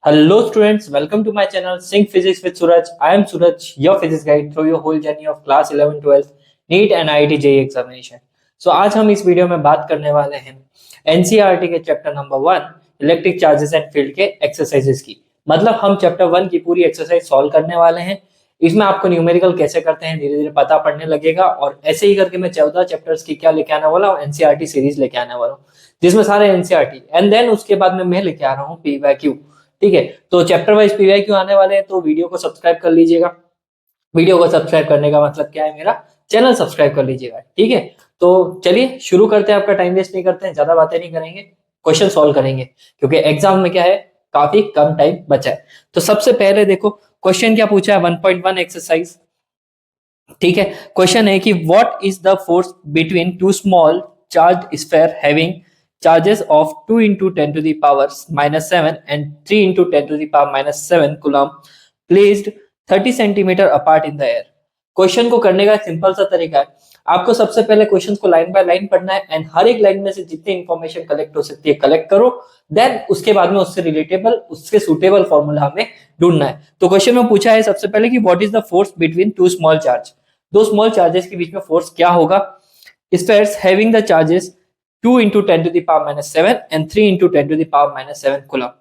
Hello students, welcome to my channel Sync Physics with Suraj. I am Suraj, your physics guide through your whole journey of class 11, 12, NEET and IIT JEE examination. So आज हम इस video में बात करने वाले हैं NCERT के chapter number 1 electric charges and field के एक्सरसाइजेस की। मतलब हम चैप्टर 1 की पूरी एक्सरसाइज सॉल्व करने वाले हैं। इसमें आपको न्यूमेरिकल कैसे करते हैं धीरे धीरे पता पड़ने लगेगा और ऐसे ही करके मैं 14 चैप्टर्स की क्या लेके आने वाला हूँ, एनसीईआरटी सीरीज लेके आने वाला हूँ जिसमें सारे एनसीईआरटी एंड देन उसके बाद में मैं लेके आ रहा हूँ पीवाईक्यू। ठीक है, तो चैप्टर वाइज पीवाईक्यू आने वाले हैं तो वीडियो को सब्सक्राइब कर लीजिएगा। वीडियो को सब्सक्राइब करने का मतलब क्या है, मेरा चैनल सब्सक्राइब कर लीजिएगा। ठीक है, तो चलिए शुरू करते हैं। आपका टाइम वेस्ट नहीं करते हैं, ज्यादा बातें नहीं करेंगे, क्वेश्चन सॉल्व करेंगे क्योंकि एग्जाम में क्या है, काफी कम टाइम बचा है। तो सबसे पहले देखो क्वेश्चन क्या पूछा है, 1.1 एक्सरसाइज। ठीक है, क्वेश्चन है कि what is the force between two small charge sphere having charges of 2 into 10 to the power minus 7 and 3 into 10 to the power minus 7 coulomb placed 30 centimeter apart in the air। Question को करने का simple सा तरीका है, आपको सबसे पहले question को लाइन बाय लाइन पढ़ना है एंड हर एक लाइन में से जितनी इंफॉर्मेशन कलेक्ट हो सकती है कलेक्ट करो। देन उसके बाद में उससे रिलेटेबल उसके सुटेबल फॉर्मूला हमें ढूंढना है। तो क्वेश्चन में पूछा है सबसे पहले कि what is the force between two small charge, दो स्मॉल चार्जेस के बीच में फोर्स क्या होगा। Spheres having the charges 2 into 10 to the power minus 7 and 3 into 10 to the power minus 7 coulomb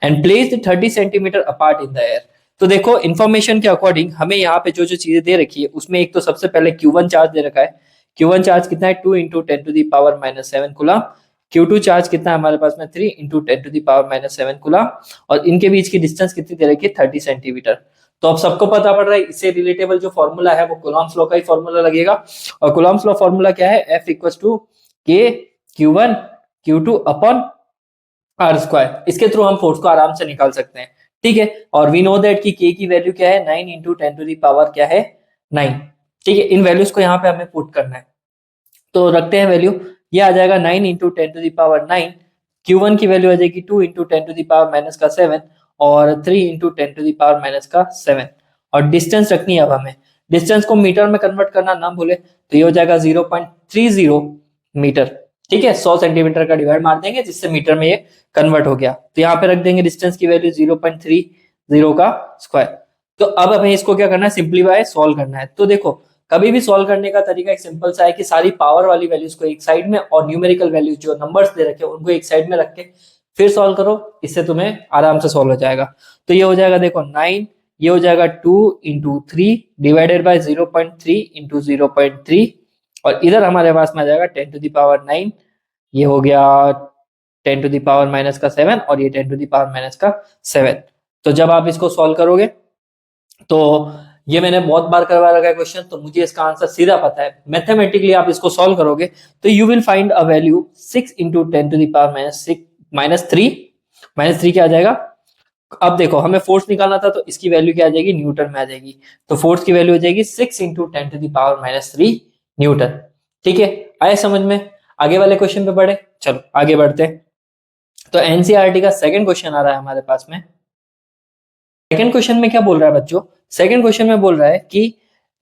and placed 30 centimeter apart in the air। तो देखो information के according हमें यहाँ पे जो जो चीजें दे रखी है उसमें एक तो सबसे पहले Q1 चार्ज दे रखा है। Q1 चार्ज कितना है 2 into 10 to the power minus 7 coulomb। Q2 charge कितना है हमारे पास में 3 into 10 to the power minus 7 coulomb और इनके बीच की डिस्टेंस कितनी दे रखी है 30 सेंटीमीटर। तो अब सबको पता पड़ रहा है इससे रिलेटेबल जो फॉर्मूला है वो कूलॉम्स लॉ का ही फॉर्मूला लगेगा। और कूलॉम्स लॉ फॉर्मूला क्या है, F equals to K Q1 Q2 upon R square. इसके थ्रू हम फोर्स को आराम से निकाल सकते हैं। ठीक है, और वी नो दैट कि K की वैल्यू क्या है 9 इंटू 10 टू दी पावर क्या है 9। ठीक है, इन वैल्यूज को यहाँ पे हमें पुट करना है तो रखते हैं वैल्यू। ये आ जाएगा 9 into 10 to the power 9। Q1 की वैल्यू आ जाएगी 2 into 10 to the power minus का 7 और 3 into 10 to the power minus का 7। और डिस्टेंस रखनी है अब हमें, डिस्टेंस को मीटर में कन्वर्ट करना ना भूले, तो ये हो जाएगा 0.30 मीटर। ठीक है, 100 सेंटीमीटर का डिवाइड मार देंगे जिससे मीटर में ये कन्वर्ट हो गया। तो यहाँ पे रख देंगे डिस्टेंस की वैल्यू 0.30 का स्क्वायर। तो अब हमें इसको क्या करना है, सिंप्लीफाई सॉल्व करना है। तो देखो कभी भी सॉल्व करने का तरीका एक सिंपल सा है कि सारी पावर वाली वैल्यूज को एक साइड में और न्यूमेरिकल वैल्यूज जो नंबर्स दे रखे हैं उनको एक साइड में रख के फिर सॉल्व करो, इससे तुम्हें आराम से सॉल्व हो जाएगा। तो ये हो जाएगा देखो 9, ये हो जाएगा 2 इंटू 3 डिवाइडेड बाई 0.3 इंटू 0.3 और इधर हमारे पास में आ जाएगा 10 टू द पावर 9। ये हो गया 10 टू द पावर माइनस का 7 और ये 10 टू द पावर माइनस का 7। तो जब आप इसको सॉल्व करोगे तो ये मैंने बहुत बार करवा रखा है क्वेश्चन, तो मुझे इसका आंसर सीधा पता है। मैथमेटिकली आप इसको सॉल्व करोगे तो you will find a value 6 into 10 to the power minus 3 क्या आ जाएगा। अब देखो हमें फोर्स निकालना था तो इसकी वैल्यू क्या आ जाएगी, न्यूटन में आ जाएगी। तो फोर्स की वैल्यू हो जाएगी 6 into 10 to the power minus 3 newton. ठीक है, आए समझ में। आगे वाले क्वेश्चन पे बढ़े, चलो आगे बढ़ते हैं। तो एनसीईआरटी का सेकंड क्वेश्चन आ रहा है हमारे पास में। सेकंड क्वेश्चन में क्या बोल रहा है बच्चों, सेकंड क्वेश्चन में बोल रहा है कि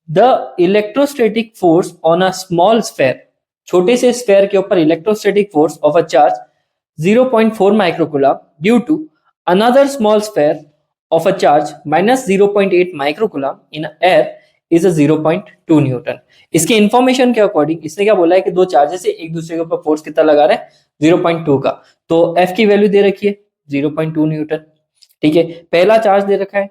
the electrostatic force on a small sphere, छोटे से स्फेयर के ऊपर electrostatic force of a charge 0.4 microcoulomb due to another small sphere of a charge minus 0.8 microcoulomb in air is 0.2 newton. इसके इंफॉर्मेशन के अकॉर्डिंग इसने क्या बोला है कि दो चार्जेस एक दूसरे के ऊपर फोर्स कितना लगा रहे हैं 0.2 का। तो F की वैल्यू दे रखी है 0.2 न्यूटन। ठीक है, पहला चार्ज दे रखा है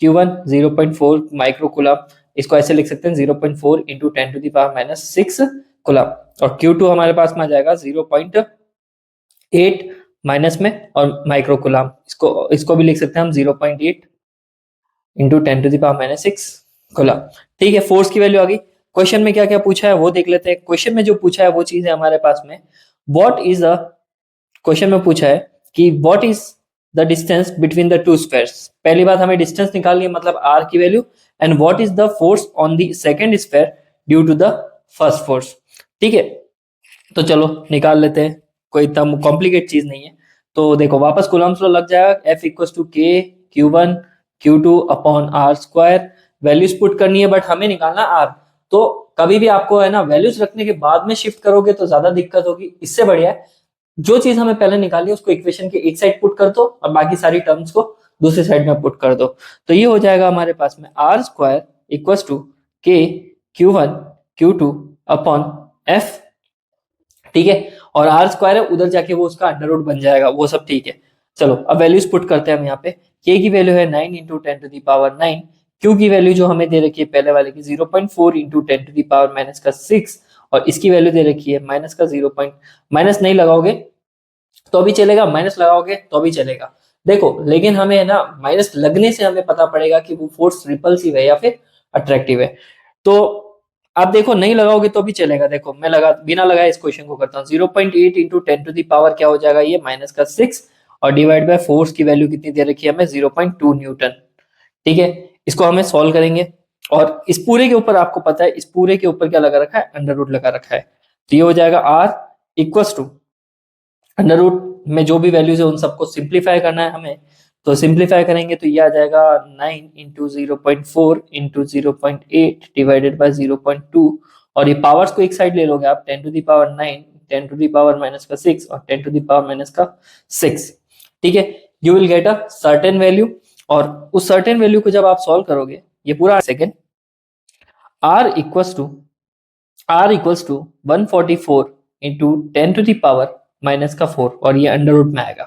Q1 0.4 माइक्रोकूलम, इसको ऐसे लिख सकते हैं 0.4 into 10 to the power minus 6 coulomb. और Q2 हमारे पास में आ जाएगा 0.8 माइनस में और माइक्रोकूलम, इसको भी लिख सकते हैं हम 0.8 into 10 to the power minus 6 coulomb. ठीक है, फोर्स की वैल्यू आ गई। क्वेश्चन में क्या क्या पूछा है वो देख लेते हैं। क्वेश्चन में जो पूछा है वो चीज है हमारे पास में, व्हाट इज द, क्वेश्चन में पूछा है कि what is the distance between the two spheres. पहली बात हमें डिस्टेंस निकालनी है, मतलब r की value, and what is the force on the second sphere due to the first force. ठीक है, तो चलो निकाल लेते हैं, कोई इतना कॉम्प्लिकेट चीज नहीं है। तो देखो वापस कूलम्स लॉ लग जाएगा, F equals to K Q1 Q2 upon R square. Values put करनी है बट हमें निकालना r। तो कभी भी आपको है ना वैल्यूज रखने के बाद में शिफ्ट करोगे तो ज्यादा दिक्कत होगी, इससे बढ़िया है जो चीज हमें पहले निकाली उसको इक्वेशन के एक साइड पुट कर दो और बाकी सारी टर्म्स को दूसरी साइड में पुट कर दो। तो ये हो जाएगा हमारे पास में आर स्क्वायर इक्वल टू के Q1 Q2 अपॉन एफ, ठीक है। और आर स्क्वायर है, उधर जाके वो उसका अंडर रूट बन जाएगा, वो सब ठीक है। चलो अब वैल्यूज पुट करते हैं हम यहाँ पे। के की वैल्यू है 9 इंटू 10⁻⁹, क्यू की वैल्यू जो हमें दे रखी है पहले वाले की 0.4 इंटू 10⁻⁻⁶, और इसकी वैल्यू दे रखी है माइनस का 0 माइनस नहीं लगाओगे तो भी चलेगा, माइनस लगाओगे तो भी चलेगा। देखो लेकिन हमें है ना माइनस लगने से हमें पता पड़ेगा कि वो फोर्स रिपल्सिव है या फिर अट्रैक्टिव है। तो आप देखो नहीं लगाओगे तो भी चलेगा। देखो मैं लगा बिना लगाए इस क्वेश्चन को करता हूँ। 0.8 इंटू 10⁻⁴ क्या हो जाएगा, ये माइनस का 6, और डिवाइड बाय फोर्स की वैल्यू कितनी दे रखी है हमें 0.2 न्यूटन, ठीक है। इसको हमें सॉल्व करेंगे और इस पूरे के ऊपर आपको पता है इस पूरे के ऊपर क्या लगा रखा है, अंडर रूट लगा रखा है। तो ये हो जाएगा R equals to under root में जो भी वैल्यूज है उन सबको सिंप्लीफाई करना है हमें। तो सिंप्लीफाई करेंगे तो ये आ जाएगा 9 इंटू 0.4 इंटू 0.8 डिवाइडेड बाय 0.2, और ये पावर्स को एक साइड ले लोगे आप, 10⁹ 10⁻⁻⁶ और 10⁻⁻⁶, ठीक है। You will get a certain value, और उस सर्टेन वैल्यू को जब आप सॉल्व करोगे ये पूरा second R equals to 144 into 10⁻⁻⁴, और ये अंडर रूट में आएगा,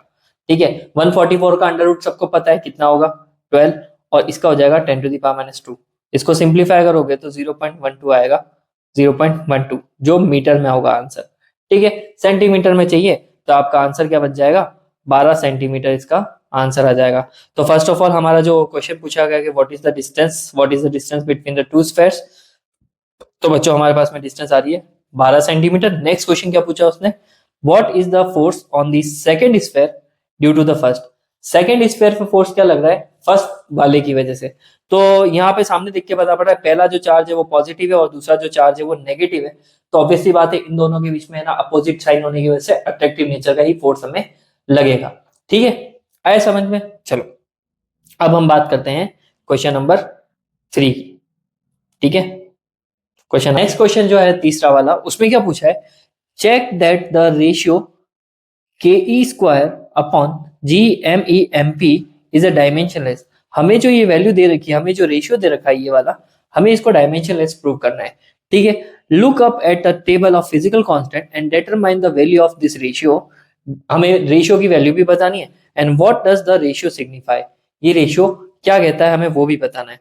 ठीक है। 144 का अंडर रूट सबको पता है कितना होगा, 12, और इसका हो जाएगा 10⁻⁻²। इसको सिंप्लीफाई करोगे तो 0.12 आएगा, 0.12 जो मीटर में होगा आंसर, ठीक है। सेंटीमीटर में चाहिए तो आपका आंसर क्या बच जाएगा, 12 सेंटीमीटर इसका आंसर आ जाएगा। तो फर्स्ट ऑफ ऑल हमारा जो क्वेश्चन पूछा गया कि what is the distance between the two spheres, तो बच्चों हमारे पास में डिस्टेंस आ रही है 12 सेंटीमीटर। नेक्स्ट क्वेश्चन क्या पूछा उसने, what is the force on the second sphere due to the first. Second sphere पे फोर्स क्या लग रहा है, फर्स्ट वाले की वजह से। तो यहाँ पे सामने देख के पता पड़ रहा है पहला जो चार्ज है वो पॉजिटिव है और दूसरा जो चार्ज है वो नेगेटिव है। तो ऑब्वियसली बात है इन दोनों के बीच में है ना अपोजिट साइन होने की वजह से अट्रैक्टिव नेचर का ही फोर्स हमें लगेगा, ठीक है। आया समझ में। चलो अब हम बात करते हैं क्वेश्चन नंबर 3 की, ठीक है। क्वेश्चन नेक्स्ट क्वेश्चन जो है तीसरा वाला, उसमें क्या पूछा है, चेक दैट द रेशियो के e square upon G m e m p is a dimensionless. हमें जो ये वैल्यू दे रखी है, हमें जो रेशियो दे रखा है ये वाला, हमें इसको डायमेंशनलेस प्रूव करना है, ठीक है। Look up at the table of physical constant and determine the value of this ratio. हमें रेशियो की वैल्यू भी बतानी है, and what does the ratio signify, ये रेशियो क्या कहता है हमें वो भी बताना है,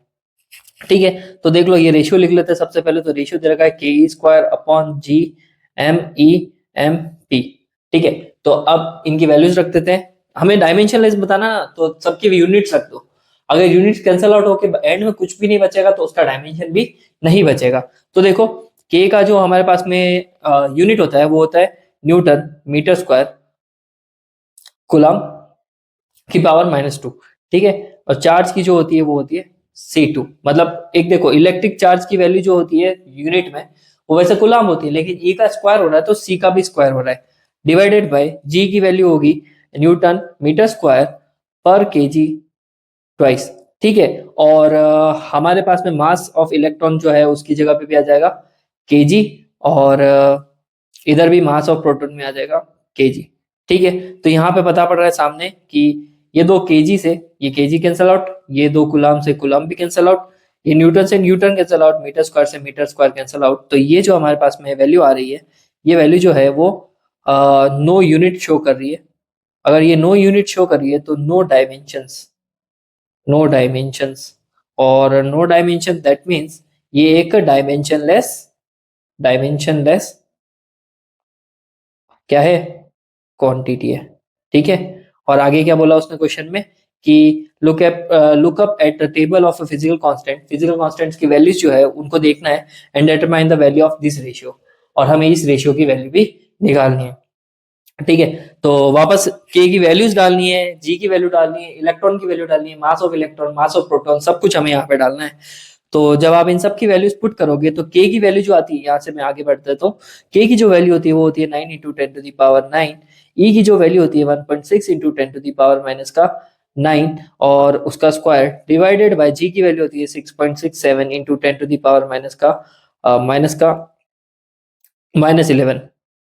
ठीक है। तो देख लो ये रेशियो लिख लेते हैं। सबसे पहले तो रेशियो दे रखा है के e square upon G m e m p, ठीक है। तो अब इनकी वैल्यूज रख देते हैं। हमें डायमेंशनलेस बताना ना, तो सबकी यूनिट्स रख दो। अगर यूनिट्स कैंसिल आउट होके एंड में कुछ भी नहीं बचेगा तो उसका डायमेंशन भी नहीं बचेगा। तो देखो के का जो हमारे पास में यूनिट होता है वो होता है न्यूटन मीटर स्क्वायर कूलम की पावर -2, ठीक है। और चार्ज की जो होती है वो होती है C2। मतलब एक देखो इलेक्ट्रिक चार्ज की वैल्यू जो होती है यूनिट में वो वैसे कूलम होती है, लेकिन E का स्क्वायर हो रहा है तो C का भी स्क्वायर हो रहा है, डिवाइडेड बाय G की वैल्यू होगी न्यूटन मीटर स्क्वायर पर केजी ट्वाइस, ठीक है। और हमारे पास में मास ऑफ इलेक्ट्रॉन जो है उसकी जगह पे भी आ जाएगा केजी, और इधर भी मास ऑफ प्रोटॉन में आ जाएगा केजी, ठीक है। तो यहाँ पे पता पड़ रहा है सामने कि ये दो केजी से ये केजी कैंसल आउट, ये दो कुलाम से कुलाम भी कैंसल आउट, ये न्यूटन से newton cancel out, metre square से मीटर स्क्वायर कैंसल आउट। तो ये जो हमारे पास में वैल्यू आ रही है ये वैल्यू जो है वो नो यूनिट शो कर रही है। अगर ये नो यूनिट शो कर रही है तो नो डायमेंशंस, नो डायमेंशंस, और नो डायमेंशन दैट मीन्स ये एक डायमेंशनलेस क्या है, क्वांटिटी है, ठीक है। और आगे क्या बोला उसने क्वेश्चन में कि look up at the table of a physical constant, physical constants की वैल्यूज जो है उनको देखना है, and determine the value of this ratio, और हमें इस रेशियो की वैल्यू भी निकालनी है, ठीक है। तो वापस के की वैल्यूज डालनी है, जी की वैल्यू डालनी है, इलेक्ट्रॉन की वैल्यू डालनी है, mass of electron, mass of proton, सब कुछ हमें यहाँ पे डालना है। तो जब आप इन सब की वैल्यूज पुट करोगे तो के की वैल्यू जो आती है, यहाँ से मैं आगे बढ़ता तो के की जो वैल्यू होती है वो होती है 9 इंटू 10⁻⁹, ई की जो वैल्यू होती है 1.6 इंटू 10⁻⁻⁹ और उसका स्क्वायर, डिवाइडेड बाय जी की वैल्यू होती है 6.67 इंटू 10⁻⁻⁻⁻11,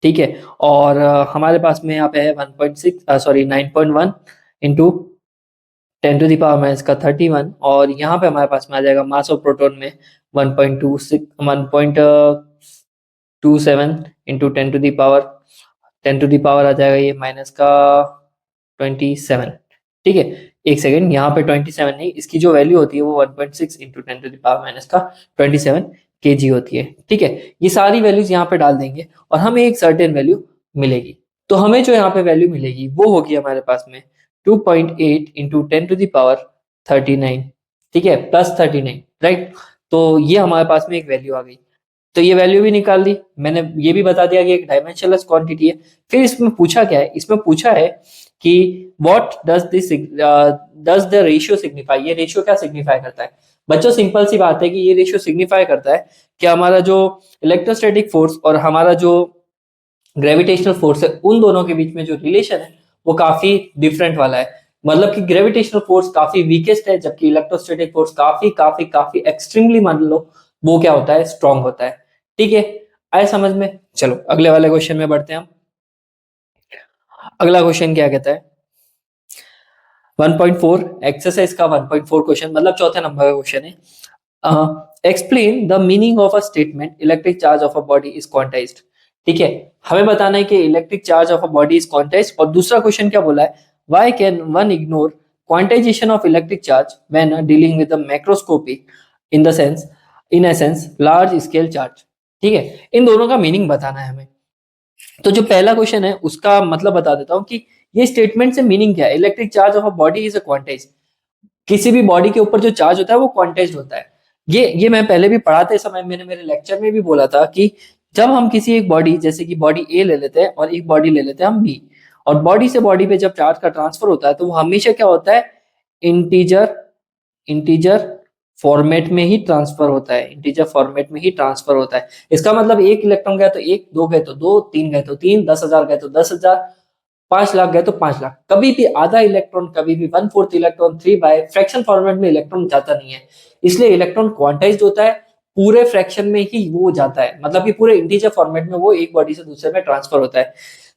ठीक है। और हमारे पास में यहाँ पे है 1.6 सॉरी 9.1 इंटू 10⁻⁻31, और यहाँ पे हमारे पास में आ जाएगा मास ऑफ प्रोटॉन में 1.27 इंटू 10 टू दी पावर आ जाएगा ये माइनस का 27। ठीक है, एक सेकेंड, यहाँ पे 27 नहीं, इसकी जो वैल्यू होती है वो 1.6 into 10 to the power minus का 27 kg होती है। ठीक है, ये सारी वैल्यूज यहाँ पे डाल देंगे और हमें एक सर्टेन वैल्यू मिलेगी। तो हमें जो यहाँ पे वैल्यू मिलेगी वो होगी हमारे पास में 2.8 इंटू 10⁻39। ठीक है, +39, राइट। तो ये हमारे पास में एक वैल्यू आ गई। तो ये वैल्यू भी निकाल दी मैंने, ये भी बता दिया कि एक डायमेंशनलेस क्वांटिटी है। फिर इसमें पूछा क्या है, इसमें पूछा है कि what does the ratio signify, ये रेशियो क्या सिग्निफाई करता है। बच्चों सिंपल सी बात है कि ये रेशियो सिग्निफाई करता है कि हमारा जो इलेक्ट्रोस्टैटिक फोर्स और हमारा जो ग्रेविटेशनल फोर्स है उन दोनों के बीच में जो रिलेशन है वो काफी डिफरेंट वाला है। मतलब कि ग्रेविटेशनल फोर्स काफी वीकेस्ट है, जबकि इलेक्ट्रोस्टैटिक फोर्स काफी काफी काफी एक्सट्रीमली मान लो वो क्या होता है, स्ट्रांग होता है। ठीक है, आए समझ में। चलो अगले वाले क्वेश्चन में बढ़ते हैं हम। अगला क्वेश्चन क्या कहता है, 1.4 एक्सरसाइज का 1.4 क्वेश्चन, मतलब चौथे नंबर का क्वेश्चन है। Explain the meaning of a statement electric charge of a body is quantized. ठीक है, हमें बताना है कि electric charge of a body is quantized, और दूसरा क्वेश्चन क्या बोला है, why can one ignore quantization of electric charge when dealing with the macroscopic in the sense in essence large scale charge. ठीक है, इन दोनों का मीनिंग बताना है हमें। तो जो पहला क्वेश्चन है उसका मतलब बता देता हूं कि ये स्टेटमेंट से मीनिंग क्या है। Electric charge of a body is a quantize, किसी भी बॉडी के ऊपर जो चार्ज होता है वो क्वांटाइज्ड होता है। ये मैं पहले भी पढ़ाते समय मैंने मेरे लेक्चर में भी बोला था कि जब हम किसी एक बॉडी, जैसे कि बॉडी ए ले लेते हैं और एक बॉडी ले लेते हैं हम बी, और बॉडी से बॉडी पे जब चार्ज का ट्रांसफर होता है तो वो हमेशा क्या होता है, इंटीजर इंटीजर फॉर्मेट में ही ट्रांसफर होता है, इंटीजर फॉर्मेट में ही ट्रांसफर होता है। इसका मतलब एक इलेक्ट्रॉन गया तो एक, दो गए तो दो, तीन गए तो तीन, 10,000 गए तो 10,000, 5 लाख गए तो 5 लाख। कभी भी आधा इलेक्ट्रॉन, कभी भी 1/4 इलेक्ट्रॉन, 3 बाय फ्रैक्शन फॉर्मेट में इलेक्ट्रॉन जाता नहीं है। इसलिए इलेक्ट्रॉन क्वांटाइज्ड होता है, पूरे फ्रैक्शन में ही वो जाता है, मतलब कि पूरे इंटीजर फॉर्मेट में वो एक बॉडी से दूसरे में ट्रांसफर होता है।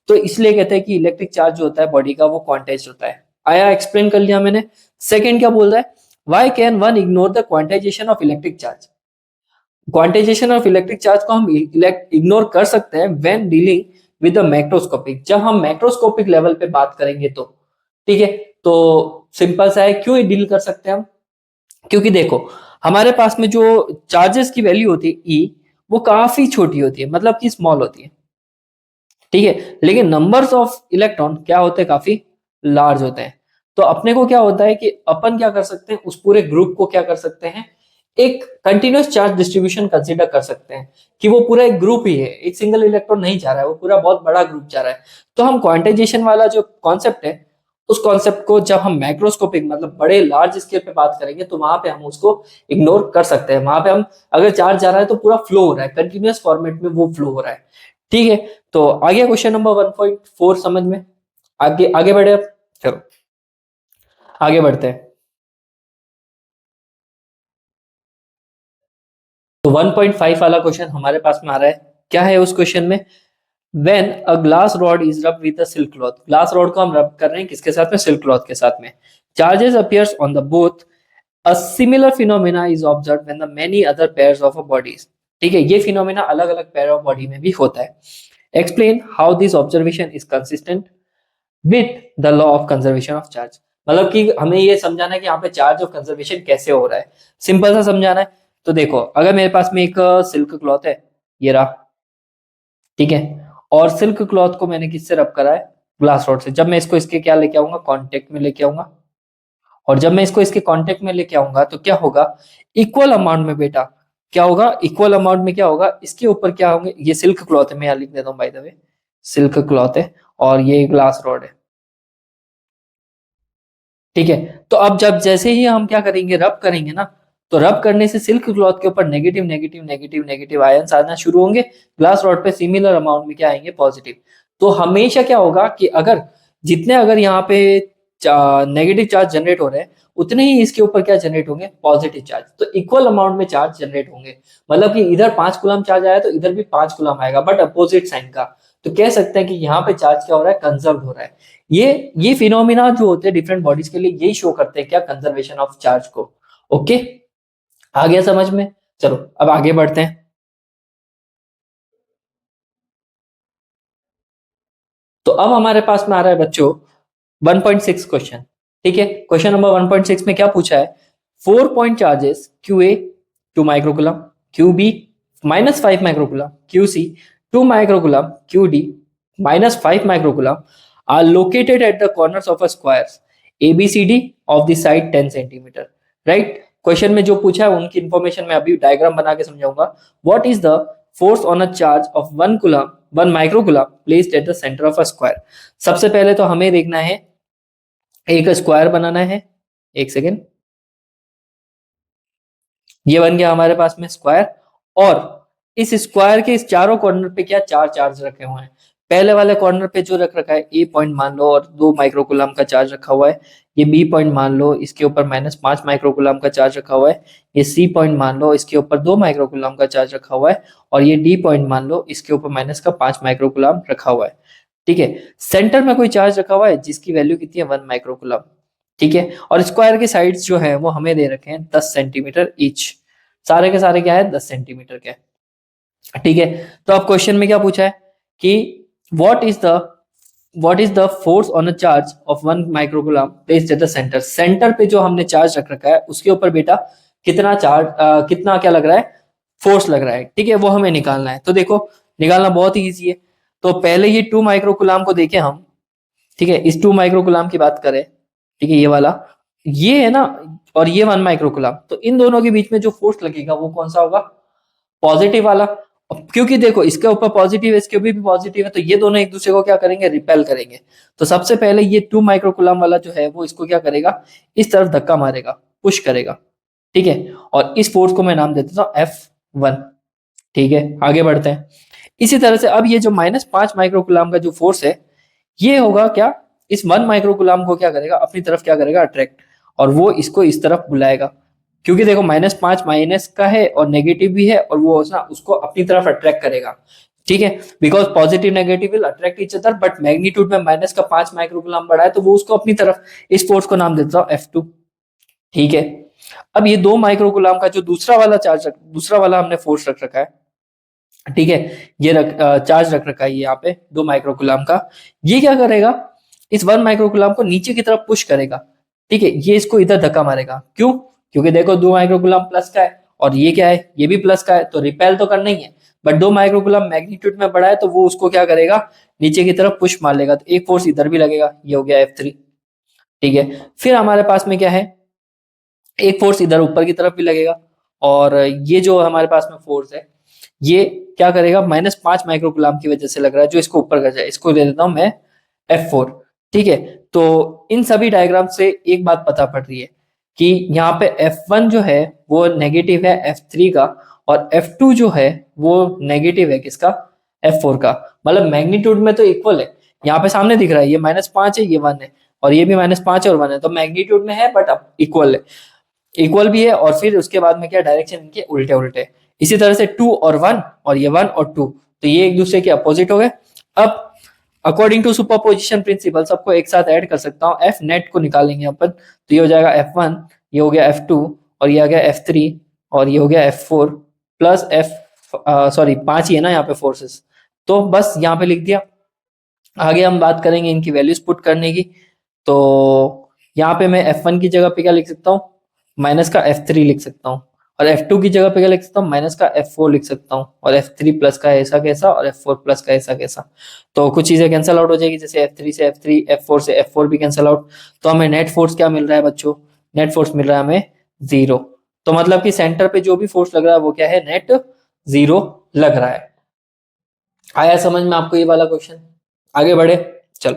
तो इसलिए कहते हैं कि इलेक्ट्रिक चार्ज जो होता है बॉडी का वो क्वांटाइज्ड होता है। आया, एक्सप्लेन कर लिया मैंने। सेकेंड क्या बोल रहा है, why can one ignore the quantization of electric charge. Quantization of electric charge को हम इग्नोर कर सकते हैं when dealing with the macroscopic, जब हम मैक्रोस्कोपिक लेवल पे बात करेंगे तो। ठीक है, तो सिंपल सा है, क्यों डील कर सकते हैं हम, क्योंकि देखो हमारे पास में जो चार्जेस की वैल्यू होती है ई, वो काफी छोटी होती है, मतलब कि स्मॉल होती है। ठीक है, लेकिन नंबर्स ऑफ इलेक्ट्रॉन क्या होते हैं, काफी लार्ज होते हैं। तो अपने को क्या होता है कि अपन क्या कर सकते हैं, उस पूरे ग्रुप को क्या कर सकते हैं, एक कंटिन्यूअस चार्ज डिस्ट्रीब्यूशन कंसीडर कर सकते हैं कि वो पूरा एक ग्रुप ही है, एक सिंगल इलेक्ट्रॉन नहीं जा रहा है, वो पूरा बहुत बड़ा ग्रुप जा रहा है। तो हम क्वांटाइजेशन वाला जो कॉन्सेप्ट है, उस कॉन्सेप्ट को जब हम मैक्रोस्कोपिक मतलब बड़े लार्ज स्केल पे बात करेंगे तो वहां पे हम उसको इग्नोर कर सकते हैं। वहां पे हम, अगर चार्ज जा रहा है तो पूरा फ्लो हो रहा है, कंटिन्यूअस फॉर्मेट में वो फ्लो हो रहा है। ठीक है, तो आ गया क्वेश्चन नंबर 1.4 समझ में। आगे आगे बढ़े अब, चलो आगे बढ़ते हैं। तो 1.5 वाला क्वेश्चन हमारे पास में आ रहा है, क्या है उस क्वेश्चन में, when a glass rod is rub with a silk cloth. Glass rod को हम रब कर रहे हैं किसके साथ में, सिल्क क्लॉथ के साथ में। Charges appears on the both, a similar phenomena is observed when the many other pairs of bodies. ठीक है, ये फिनोमेना अलग अलग पेयर ऑफ बॉडी में भी होता है। Explain how this observation is consistent with the law of conservation of charge. मतलब कि हमें ये समझाना है कि यहाँ पे चार्ज ऑफ कंजर्वेशन कैसे हो रहा है, सिंपल सा समझाना है। तो देखो अगर मेरे पास में एक सिल्क क्लॉथ है, ये रहा, ठीक है, और सिल्क क्लॉथ को मैंने किससे रब करा है, ग्लास रॉड से। जब मैं इसको इसके क्या लेके आऊंगा, कांटेक्ट में लेके आऊंगा, और जब मैं इसको इसके कांटेक्ट में लेके आऊंगा तो क्या होगा, इक्वल अमाउंट में बेटा क्या होगा, इक्वल अमाउंट में क्या होगा, इसके ऊपर क्या होंगे, ये सिल्क क्लॉथ है, मैं यहाँ लिख देता हूँ by the way, silk cloth है और ये ग्लास रॉड है। ठीक है, तो अब जब जैसे ही हम क्या करेंगे, रब करेंगे ना, तो रब करने से सिल्क क्लॉथ के ऊपर negative negative negative negative ions आना शुरू होंगे, ग्लास रॉड पे सिमिलर अमाउंट में क्या आएंगे, पॉजिटिव। तो हमेशा क्या होगा कि अगर जितने अगर यहाँ पे नेगेटिव चार्ज जनरेट हो रहे हैं उतने ही इसके ऊपर क्या जनरेट होंगे, पॉजिटिव चार्ज। तो इक्वल अमाउंट में चार्ज जनरेट होंगे, मतलब कि इधर 5 कूलम चार्ज आया तो इधर भी 5 कूलम आएगा, बट अपोजिट साइन का। तो कह सकते हैं कि यहाँ पे चार्ज क्या हो रहा है, कंजर्व हो रहा है। ये फिनोमिना जो होते हैं डिफरेंट बॉडीज के लिए यही शो करते हैं क्या, कंजर्वेशन ऑफ चार्ज को। ओके, आ गया समझ में। चलो अब आगे बढ़ते हैं। तो अब हमारे पास में आ रहा है बच्चों 1.6 क्वेश्चन। ठीक है, क्वेश्चन नंबर 1.6 में क्या पूछा है, 4 point charges Q A 2 microcoulomb, Q B -5 microcoulomb, Q C 2 microcoulomb, Q D -5 microcoulomb are located at the corners of a squares A B C D of the side 10 centimetre. Right, question में जो पूछा है उनकी information मैं अभी diagram बना के समझाऊंगा। What is the force on a charge of 1 microcoulomb placed at the centre of a square. सबसे पहले तो हमें देखना है, एक स्क्वायर बनाना है। एक सेकेंड, ये बन गया हमारे पास में स्क्वायर। और इस स्क्वायर के इस चारों कॉर्नर पे क्या, चार चार्ज रखे हुए हैं। पहले वाले कॉर्नर पे जो रख रखा है ए पॉइंट मान लो और 2 माइक्रोकुलम का चार्ज रखा हुआ है। ये बी पॉइंट मान लो, इसके ऊपर -5 माइक्रोकुलम का चार्ज रखा हुआ है। ये सी पॉइंट मान लो, इसके ऊपर 2 माइक्रोकुलम का चार्ज रखा हुआ है। और ये डी पॉइंट मान लो, इसके ऊपर -5 माइक्रोकुलम रखा हुआ है। ठीक है, सेंटर में कोई चार्ज रखा हुआ है जिसकी वैल्यू कितनी है, 1 माइक्रोकुलम। ठीक है, और स्क्वायर के साइड्स जो है वो हमें दे रखे हैं 10 सेंटीमीटर ईच। सारे के सारे क्या है, 10 सेंटीमीटर के। ठीक है, तो अब क्वेश्चन में क्या पूछा है कि what is the force on a charge of 1 microcoulomb placed at the centre. Centre पे जो हमने चार्ज रख रखा है उसके ऊपर बेटा कितना चार्ज, कितना क्या लग रहा है, फोर्स लग रहा है। ठीक है, वो हमें निकालना है। तो देखो निकालना बहुत ही ईजी है। तो पहले ये 2 माइक्रोकुलम को देखें हम। ठीक है, इस 2 माइक्रोकुलम की बात करें, ठीक है, ये वाला, ये है ना, और ये 1 माइक्रोकुलम, तो इन दोनों के बीच में जो फोर्स लगेगा वो कौन सा होगा, पॉजिटिव वाला। क्योंकि देखो इसके ऊपर पॉजिटिव है, इसके ऊपर भी पॉजिटिव है, तो ये दोनों एक दूसरे को क्या करेंगे, रिपेल करेंगे। तो सबसे पहले ये 2 माइक्रोकुलम वाला जो है वो इसको क्या करेगा, इस तरफ धक्का मारेगा, पुश करेगा। ठीक है, और इस फोर्स को मैं नाम देता हूं F1। ठीक है, आगे बढ़ते हैं। इसी तरह से अब ये जो -5 माइक्रोकुलम का जो फोर्स है, ये होगा क्या, इस 1 माइक्रोकुलम को क्या करेगा, अपनी तरफ क्या करेगा, अट्रैक्ट, और वो इसको इस तरफ बुलाएगा। क्योंकि देखो -5 माइनस का है और नेगेटिव भी है, और वो ना उसको अपनी तरफ अट्रैक्ट करेगा। ठीक है, because positive negative will attract each other, but magnitude में माइनस का 5 माइक्रोकुलम बढ़ा है तो वो उसको अपनी तरफ, इस फोर्स को नाम देता हूं F2। ठीक है, अब ये 2 माइक्रोकुलम का जो दूसरा वाला चार्ज, दूसरा वाला हमने फोर्स रख रखा है। ठीक है, ये चार्ज रख रखा है यहाँ पे 2 माइक्रोकुलम का। ये क्या करेगा, इस 1 माइक्रोकुलम को नीचे की तरफ पुश करेगा। ठीक है, ये इसको इधर धक्का मारेगा। क्यों, क्योंकि देखो 2 माइक्रोकुलम प्लस का है और ये क्या है, ये भी प्लस का है, तो रिपेल तो करना ही है। बट 2 माइक्रोकुलम मैग्नीट्यूड में बड़ा है तो वो उसको क्या करेगा, नीचे की तरफ पुश मार लेगा, तो एक फोर्स इधर भी लगेगा, ये हो गया F3। ठीक है, फिर हमारे पास में क्या है, एक फोर्स इधर ऊपर की तरफ भी लगेगा। और ये जो हमारे पास में फोर्स है, ये क्या करेगा, -5 माइक्रोकुलम की वजह से लग रहा है, जो इसको ऊपर कर जाए, इसको दे देता हूं मैं F4। ठीक है, तो इन सभी डायग्राम से एक बात पता पड़ रही है कि यहाँ पे F1 जो है वो नेगेटिव है F3 का, और F2 जो है वो नेगेटिव है किसका, F4 का। मतलब मैग्नीट्यूड में तो इक्वल है, यहाँ पे सामने दिख रहा है, ये -5 है, ये 1 है, और ये भी -5 है और 1 है, तो मैग्नीट्यूड में है बट अब इक्वल है, इक्वल भी है। और फिर उसके बाद में क्या, डायरेक्शन इनके उल्टे उल्टे। इसी तरह से 2 और 1, और ये 1 और 2, तो ये एक दूसरे के अपोजिट हो गए। अब अकॉर्डिंग टू सुपरपोजिशन प्रिंसिपल सबको एक साथ ऐड कर सकता हूँ, एफ नेट को निकालेंगे अपन, तो ये हो जाएगा F1, ये हो गया F2, और ये आ गया F3, और ये हो गया F4 प्लस सॉरी 5 ही है ना यहाँ पे फोर्सेस, तो बस यहाँ पे लिख दिया। आगे हम बात करेंगे इनकी वैल्यूज पुट करने की। तो यहाँ पे मैं F1 की जगह पे क्या लिख सकता हूँ, माइनस का F3 लिख सकता हूँ, और F2 की जगह पे क्या लिख सकता हूँ, माइनस का F4 लिख सकता हूँ, और F3 प्लस का ऐसा कैसा, और F4 प्लस का ऐसा कैसा। तो कुछ चीजें कैंसिल आउट हो जाएगी, जैसे F3 से F3, F4 से F4 भी कैंसिल आउट। तो हमें नेट फोर्स क्या मिल रहा है बच्चों, नेट फोर्स मिल रहा है हमें 0। तो मतलब कि सेंटर पे जो भी फोर्स लग रहा है वो क्या है, नेट 0 लग रहा है। आया समझ में आपको ये वाला क्वेश्चन, आगे बढ़े, चलो।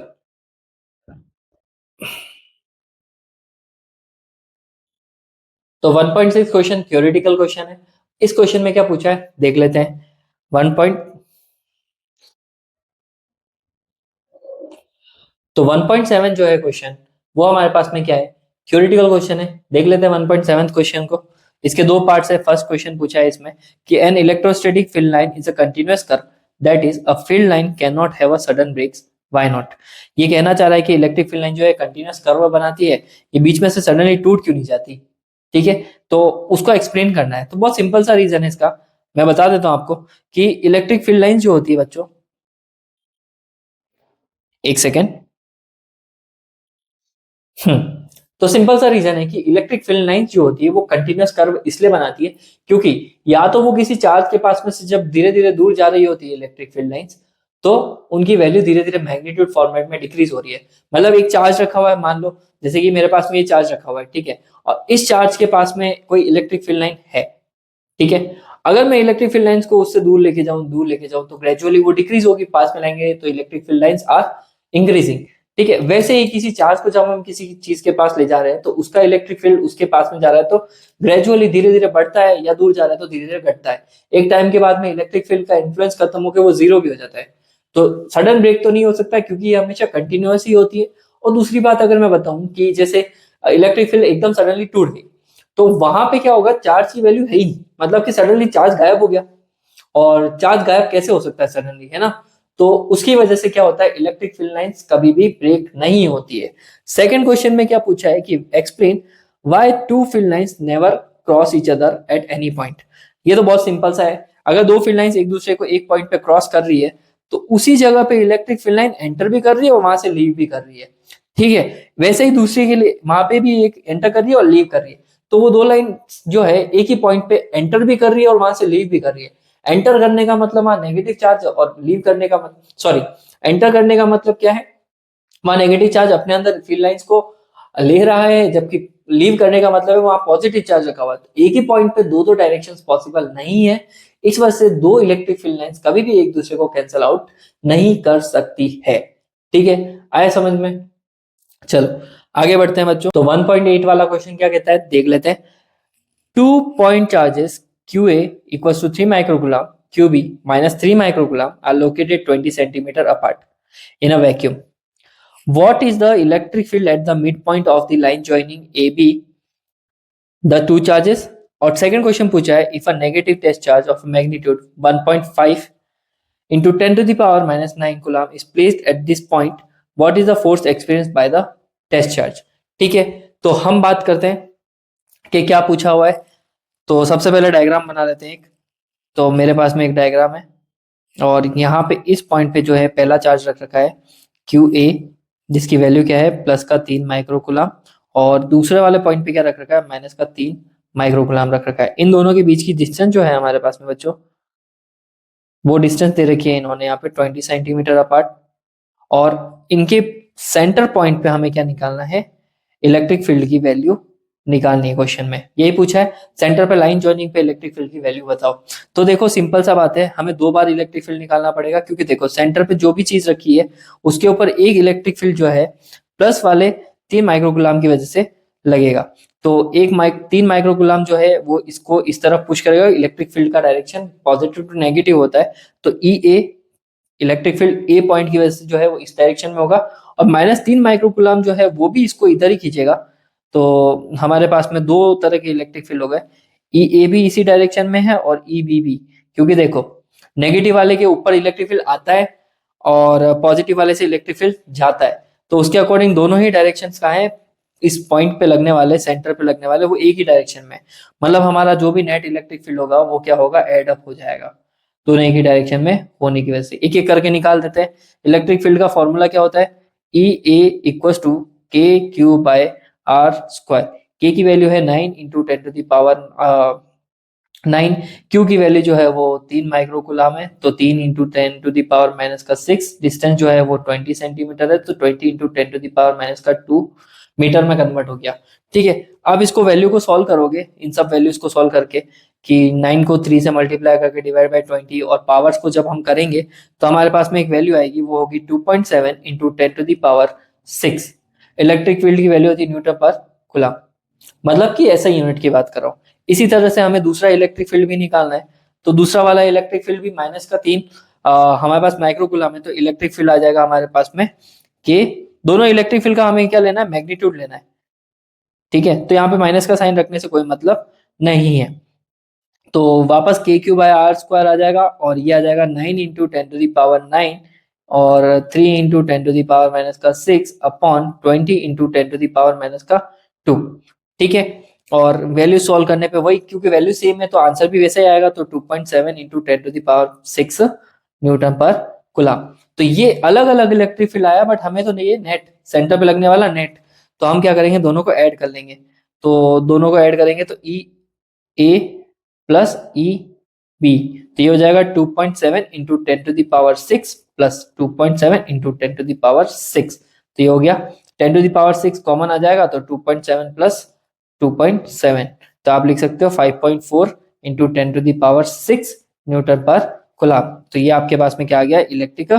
तो 1.6 क्वेश्चन थ्योरेटिकल क्वेश्चन है। इस क्वेश्चन में क्या पूछा है देख लेते हैं। 1 पॉइंट, तो 1.7 जो है क्वेश्चन, वो हमारे पास में क्या है, थ्योरेटिकल क्वेश्चन है। देख लेते हैं 1.7 क्वेश्चन को। इसके दो पार्ट्स है। फर्स्ट क्वेश्चन पूछा है इसमें कि an electrostatic field line is a continuous curve that is a field line can not have a sudden breaks, why not? ये कहना चाह रहा है कि इलेक्ट्रिक फील्ड लाइन जो है कंटिन्यूअस कर्व बनाती है, ये बीच में से सडनली टूट क्यों नहीं जाती? ठीक है, तो उसको एक्सप्लेन करना है। तो बहुत सिंपल सा रीजन है इसका, मैं बता देता हूं आपको कि इलेक्ट्रिक फील्ड लाइन जो होती है बच्चों, एक सेकेंड। तो सिंपल सा रीजन है कि इलेक्ट्रिक फील्ड लाइंस जो होती है वो कंटिन्यूअस कर्व इसलिए बनाती है क्योंकि या तो वो किसी चार्ज के पास में से जब धीरे धीरे दूर जा रही होती है इलेक्ट्रिक फील्ड लाइंस, तो उनकी वैल्यू धीरे धीरे मैग्नीट्यूड फॉर्मेट में डिक्रीज हो रही है। मतलब एक चार्ज रखा हुआ है, मान लो जैसे कि मेरे पास में ये चार्ज रखा हुआ है, ठीक है, और इस चार्ज के पास में कोई इलेक्ट्रिक फील्ड लाइन है, ठीक है। अगर मैं इलेक्ट्रिक फील्ड लाइंस को उससे दूर लेके जाऊं तो ग्रेजुअली वो डिक्रीज होगी, पास में लाएंगे तो electric field lines are increasing, ठीक है। वैसे ही किसी चार्ज को जब हम किसी चीज के पास ले जा रहे हैं तो उसका इलेक्ट्रिक फील्ड उसके पास में जा रहा है तो ग्रेजुअली धीरे धीरे बढ़ता है, या दूर जा रहा है तो धीरे धीरे घटता है। एक टाइम के बाद में इलेक्ट्रिक फील्ड का इन्फ्लुएंस खत्म होकर वो जीरो भी हो जाता है। तो सडन ब्रेक तो नहीं हो सकता क्योंकि ये हमेशा कंटिन्यूअस ही होती है। और दूसरी बात अगर मैं बताऊं कि जैसे इलेक्ट्रिक फील्ड एकदम सडनली टूट गई तो वहां पे क्या होगा, चार्ज की वैल्यू है ही नहीं, मतलब कि सडनली चार्ज गायब हो गया। और चार्ज गायब कैसे हो सकता है सडनली, है ना? तो उसकी वजह से क्या होता है, इलेक्ट्रिक फील्ड लाइंस कभी भी ब्रेक नहीं होती है। सेकंड क्वेश्चन में क्या पूछा है कि explain why two field lines never cross each other at any point. ये तो बहुत सिंपल सा है, अगर दो फील्ड लाइंस एक दूसरे को एक पॉइंट पे क्रॉस कर रही है तो उसी जगह पे इलेक्ट्रिक फील्ड लाइन एंटर भी कर रही है और वहां से लीव भी कर रही है, ठीक है। वैसे ही दूसरे के लिए वहां पे भी एक एंटर कर रही है और लीव कर रही है, तो वो दो लाइन जो है एक ही पॉइंट पे एंटर भी कर रही है और वहां से लीव भी कर रही है। एंटर करने का मतलब वहां नेगेटिव चार्ज, और लीव करने का मतलब, सॉरी, एंटर करने का मतलब क्या है, वहां नेगेटिव चार्ज अपने अंदर फील्ड लाइंस को ले रहा है, जबकि लीव करने का मतलब है वहां पॉजिटिव चार्ज रखा हुआ है। तो एक ही पॉइंट पे दो दो डायरेक्शंस पॉसिबल नहीं है, इस वजह से दो इलेक्ट्रिक फील्ड लाइंस कभी भी एक दूसरे को कैंसिल आउट नहीं कर सकती है, ठीक है। आया समझ में? चलो आगे बढ़ते हैं बच्चों। तो 1.8 वाला क्वेश्चन क्या कहता है देख लेते हैं। Two point charges QA equals to 3 microcoulomb, QB minus 3 microcoulomb are located 20 centimeter apart in a vacuum. What is the electric field at the midpoint of the line joining AB the two charges? और second question पूछा है if a negative test charge of magnitude 1.5 into 10 to the power minus 9 coulomb is placed at this point, what is the force experienced by the test charge? ठीक है, तो हम बात करते हैं कि क्या पूछा हुआ है। तो सबसे पहले डायग्राम बना लेते हैं एक। तो मेरे पास में एक डायग्राम है और यहाँ पे इस पॉइंट पे जो है पहला चार्ज रख रखा है QA, जिसकी वैल्यू क्या है प्लस का 3 माइक्रोकुलम, और दूसरे वाले पॉइंट पे क्या रख रखा है माइनस का 3 माइक्रोकुलम रख रखा है। इन दोनों के बीच की डिस्टेंस जो है हमारे पास में बच्चों, वो डिस्टेंस दे रखी है इन्होंने यहाँ पे 20 सेंटीमीटर अपार्ट। और इनके सेंटर पॉइंट पे हमें क्या निकालना है, इलेक्ट्रिक फील्ड की वैल्यू निकालनी है। क्वेश्चन में यही पूछा है, सेंटर पे लाइन जॉइनिंग पे इलेक्ट्रिक फील्ड की वैल्यू बताओ। तो देखो सिंपल सा बात है, हमें दो बार इलेक्ट्रिक फील्ड निकालना पड़ेगा क्योंकि देखो सेंटर पे जो भी चीज रखी है उसके ऊपर एक इलेक्ट्रिक फील्ड जो है प्लस वाले 3 माइक्रोकुलाम की वजह से लगेगा। तो 3 माइक्रोकुलाम जो है वो इसको इस तरफ पुश करेगा, इलेक्ट्रिक फील्ड का डायरेक्शन पॉजिटिव टू नेगेटिव होता है, तो EA इलेक्ट्रिक फील्ड ए पॉइंट की वजह से जो है वो इस डायरेक्शन में होगा, और माइनस 3 माइक्रोकुलाम जो है वो भी इसको इधर ही खींचेगा। तो हमारे पास में दो तरह के इलेक्ट्रिक फील्ड हो गए, EA भी इसी डायरेक्शन में है और EB भी, क्योंकि देखो नेगेटिव वाले के ऊपर इलेक्ट्रिक फील्ड आता है और पॉजिटिव वाले से इलेक्ट्रिक फील्ड जाता है, तो उसके अकॉर्डिंग दोनों ही डायरेक्शन कहाँ है, इस पॉइंट पे लगने वाले, सेंटर पे लगने वाले वो एक ही डायरेक्शन में। मतलब हमारा जो भी नेट इलेक्ट्रिक फील्ड होगा वो क्या होगा, एड अप हो जाएगा दोनों एक ही डायरेक्शन में होने की वजह से। एक एक करके निकाल देते हैं। इलेक्ट्रिक फील्ड का फॉर्मूला क्या होता है, EA इक्वल्स टू KQ/R²। के की वैल्यू है 9 इंटू 10⁻9, क्यू की वैल्यू जो है वो 3 माइक्रोकुलाम है, तो 3 इंटू 10⁻⁻6, डिस्टेंस जो है वो 20 सेंटीमीटर है, तो 20 इंटू 10⁻⁻2 मीटर में कन्वर्ट हो गया। ठीक है, अब इसको वैल्यू को सॉल्व करोगे, इन सब वैल्यूज को सॉल्व करके कि 9 को 3 से मल्टीप्लाई करके डिवाइड बाय 20 और पावर्स को जब हम करेंगे तो हमारे पास में एक वैल्यू आएगी, वो होगी 2.7 इंटू 10⁻6। इलेक्ट्रिक फील्ड की वैल्यू होती है न्यूटन पर कूलम, मतलब कि ऐसा यूनिट की बात कर रहा हूँ। इसी तरह से हमें दूसरा इलेक्ट्रिक फील्ड भी निकालना है, तो दूसरा वाला इलेक्ट्रिक फील्ड भी माइनस का 3 हमारे पास माइक्रोकूलम है, तो इलेक्ट्रिक फील्ड आ जाएगा हमारे पास में कि दोनों इलेक्ट्रिक फील्ड का हमें क्या लेना है, मैग्नीट्यूड लेना है। ठीक है, तो यहाँ पे माइनस का साइन रखने से कोई मतलब नहीं है। तो वापस के क्यू बाय आर स्क्वायर आ जाएगा और ये आ जाएगा 9 इंटू 10⁻⁹ और 3 इंटू 10⁻⁻6 अपॉन 20 इंटू 10⁻⁻2। ठीक है, और वैल्यू सॉल्व करने पे वही, क्योंकि वैल्यू सेम है तो आंसर भी वैसे ही आएगा, तो 2.7 इंटू 10⁻6 न्यूटन पर कूलम। तो ये अलग अलग इलेक्ट्रिक फील्ड आया, बट हमें तो नहीं है नेट, सेंटर पे लगने वाला नेट। तो हम क्या करेंगे, दोनों को ऐड कर लेंगे। तो दोनों को ऐड करेंगे तो ई ए प्लस ई बी, तो ये हो जाएगा 2.7 इंटू 10⁻6 प्लस 2.7 इंटू 10⁻6। तो ये हो गया 10⁻6 कॉमन आ जाएगा तो 2.7 प्लस 2.7, तो आप लिख सकते हो 5.4 इंटू 10⁻6 न्यूटन पर कूलम। तो ये आपके पास में क्या आ गया, इलेक्ट्रिक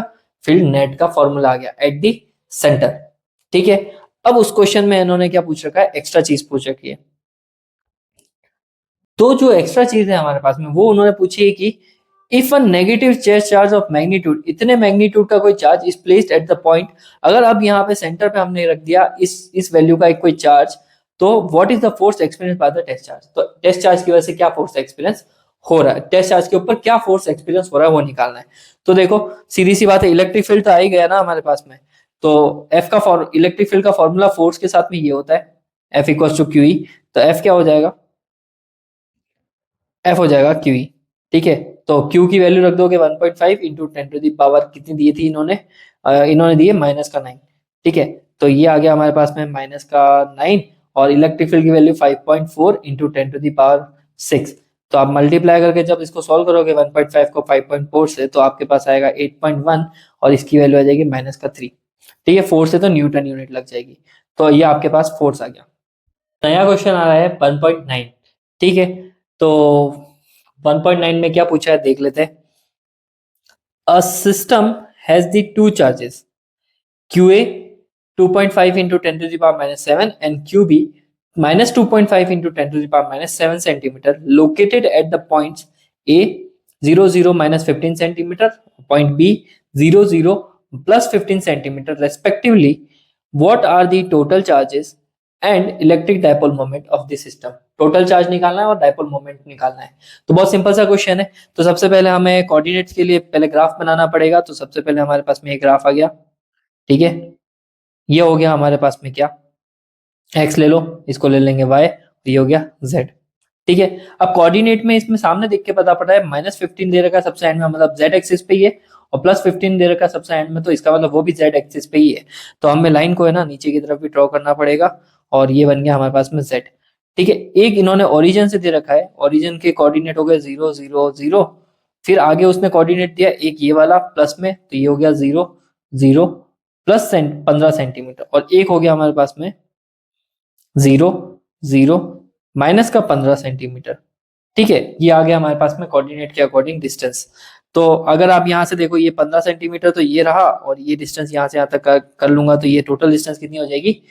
फील्ड नेट का फॉर्मूला आ गया एट दी सेंटर। ठीक है, अब उस क्वेश्चन में इन्होंने क्या पूछ रखा है, एक्स्ट्रा चीज पूछ रखी है। तो जो एक्स्ट्रा चीज है हमारे पास में वो उन्होंने पूछी है कि if a negative charge of magnitude, इतने मैग्नीट्यूड का कोई charge is placed at the point, अगर अब यहाँ पे सेंटर पे हमने रख दिया इस वैल्यू का एक कोई चार्ज, तो what is the force experience by the test charge. तो टेस्ट चार्ज की वजह से क्या फोर्स एक्सपीरियंस हो रहा है, टेस्ट चार्ज के ऊपर क्या फोर्स एक्सपीरियंस हो रहा है वो निकालना है। तो देखो सीधी सी बात है, इलेक्ट्रिक फील्ड तो आ ही गया ना हमारे पास में, तो एफ का इलेक्ट्रिक फील्ड का फॉर्मूला फोर्स के साथ में ये होता है F equal to Q E. तो एफ क्या हो जाएगा, एफ हो जाएगा क्यू ई। ठीक है, तो क्यू की वैल्यू रख दोगे 1.5 इंटू 10 कितनी दी थी इन्होंने, इन्होंने दी है -9। ठीक है, तो ये आ गया हमारे पास में -9, और इलेक्ट्रिक फील्ड की वैल्यू 5.4 इंटू 10⁻6। तो आप मल्टीप्लाई करके जब इसको सॉल्व करोगे 1.5 को 5.4 से, तो आपके पास आएगा 8.1 और इसकी वैल्यू आ जाएगी -3। ठीक है, 4 से तो न्यूटन यूनिट लग जाएगी। तो ये आपके पास फोर्स आ गया। नया क्वेश्चन आ रहा है 1.9। ठीक है, तो 1.9 में क्या पूछा है देख लेते हैं। A system has the two charges QA 2.5 into 10 to the power minus 7 and QB minus 2.5 into 10 to the power minus 7 centimeter located at the points A 0 0 minus 15 centimeter, point B 0 0 plus 15 centimeter respectively. What are the total charges and electric dipole moment of the system? Total charge निकालना है और dipole moment निकालना है। तो बहुत simple सा question है। तो सबसे पहले हमें कोऑर्डिनेट्स के लिए पहले ग्राफ बनाना पड़ेगा। तो सबसे पहले हमारे पास में एक ग्राफ आ गया। ठीक है, ये हो गया हमारे पास में क्या, एक्स ले लो, इसको ले लेंगे वाई, ये हो गया जेड। ठीक है, अब कोऑर्डिनेट में इसमें सामने देख के पता पड़ रहा है -15 दे रखा है सबसे एंड में, मतलब जेड एक्सिस पे ही है, और +15 दे रखा है सबसे एंड में, तो इसका मतलब वो भी जेड एक्सिस पे ही है। तो हमें लाइन को है ना नीचे की तरफ भी ड्रॉ करना पड़ेगा, और ये बन गया हमारे पास में जेड। ठीक है, एक इन्होंने ओरिजिन से दे रखा है, ओरिजिन के कोऑर्डिनेट हो गए 0 0 0, फिर आगे उसने कोऑर्डिनेट दिया एक ये वाला प्लस में, तो ये हो गया 0 0 प्लस 15 सेंटीमीटर, और एक हो गया हमारे पास में 0 0 माइनस का 15 सेंटीमीटर। ठीक है, ये आ गया हमारे पास में कोऑर्डिनेट के अकॉर्डिंग डिस्टेंस। तो अगर आप यहाँ से देखो ये 15 सेंटीमीटर तो ये रहा, और ये डिस्टेंस यहाँ से यहाँ तक कर लूंगा, तो ये टोटल डिस्टेंस कितनी हो जाएगी,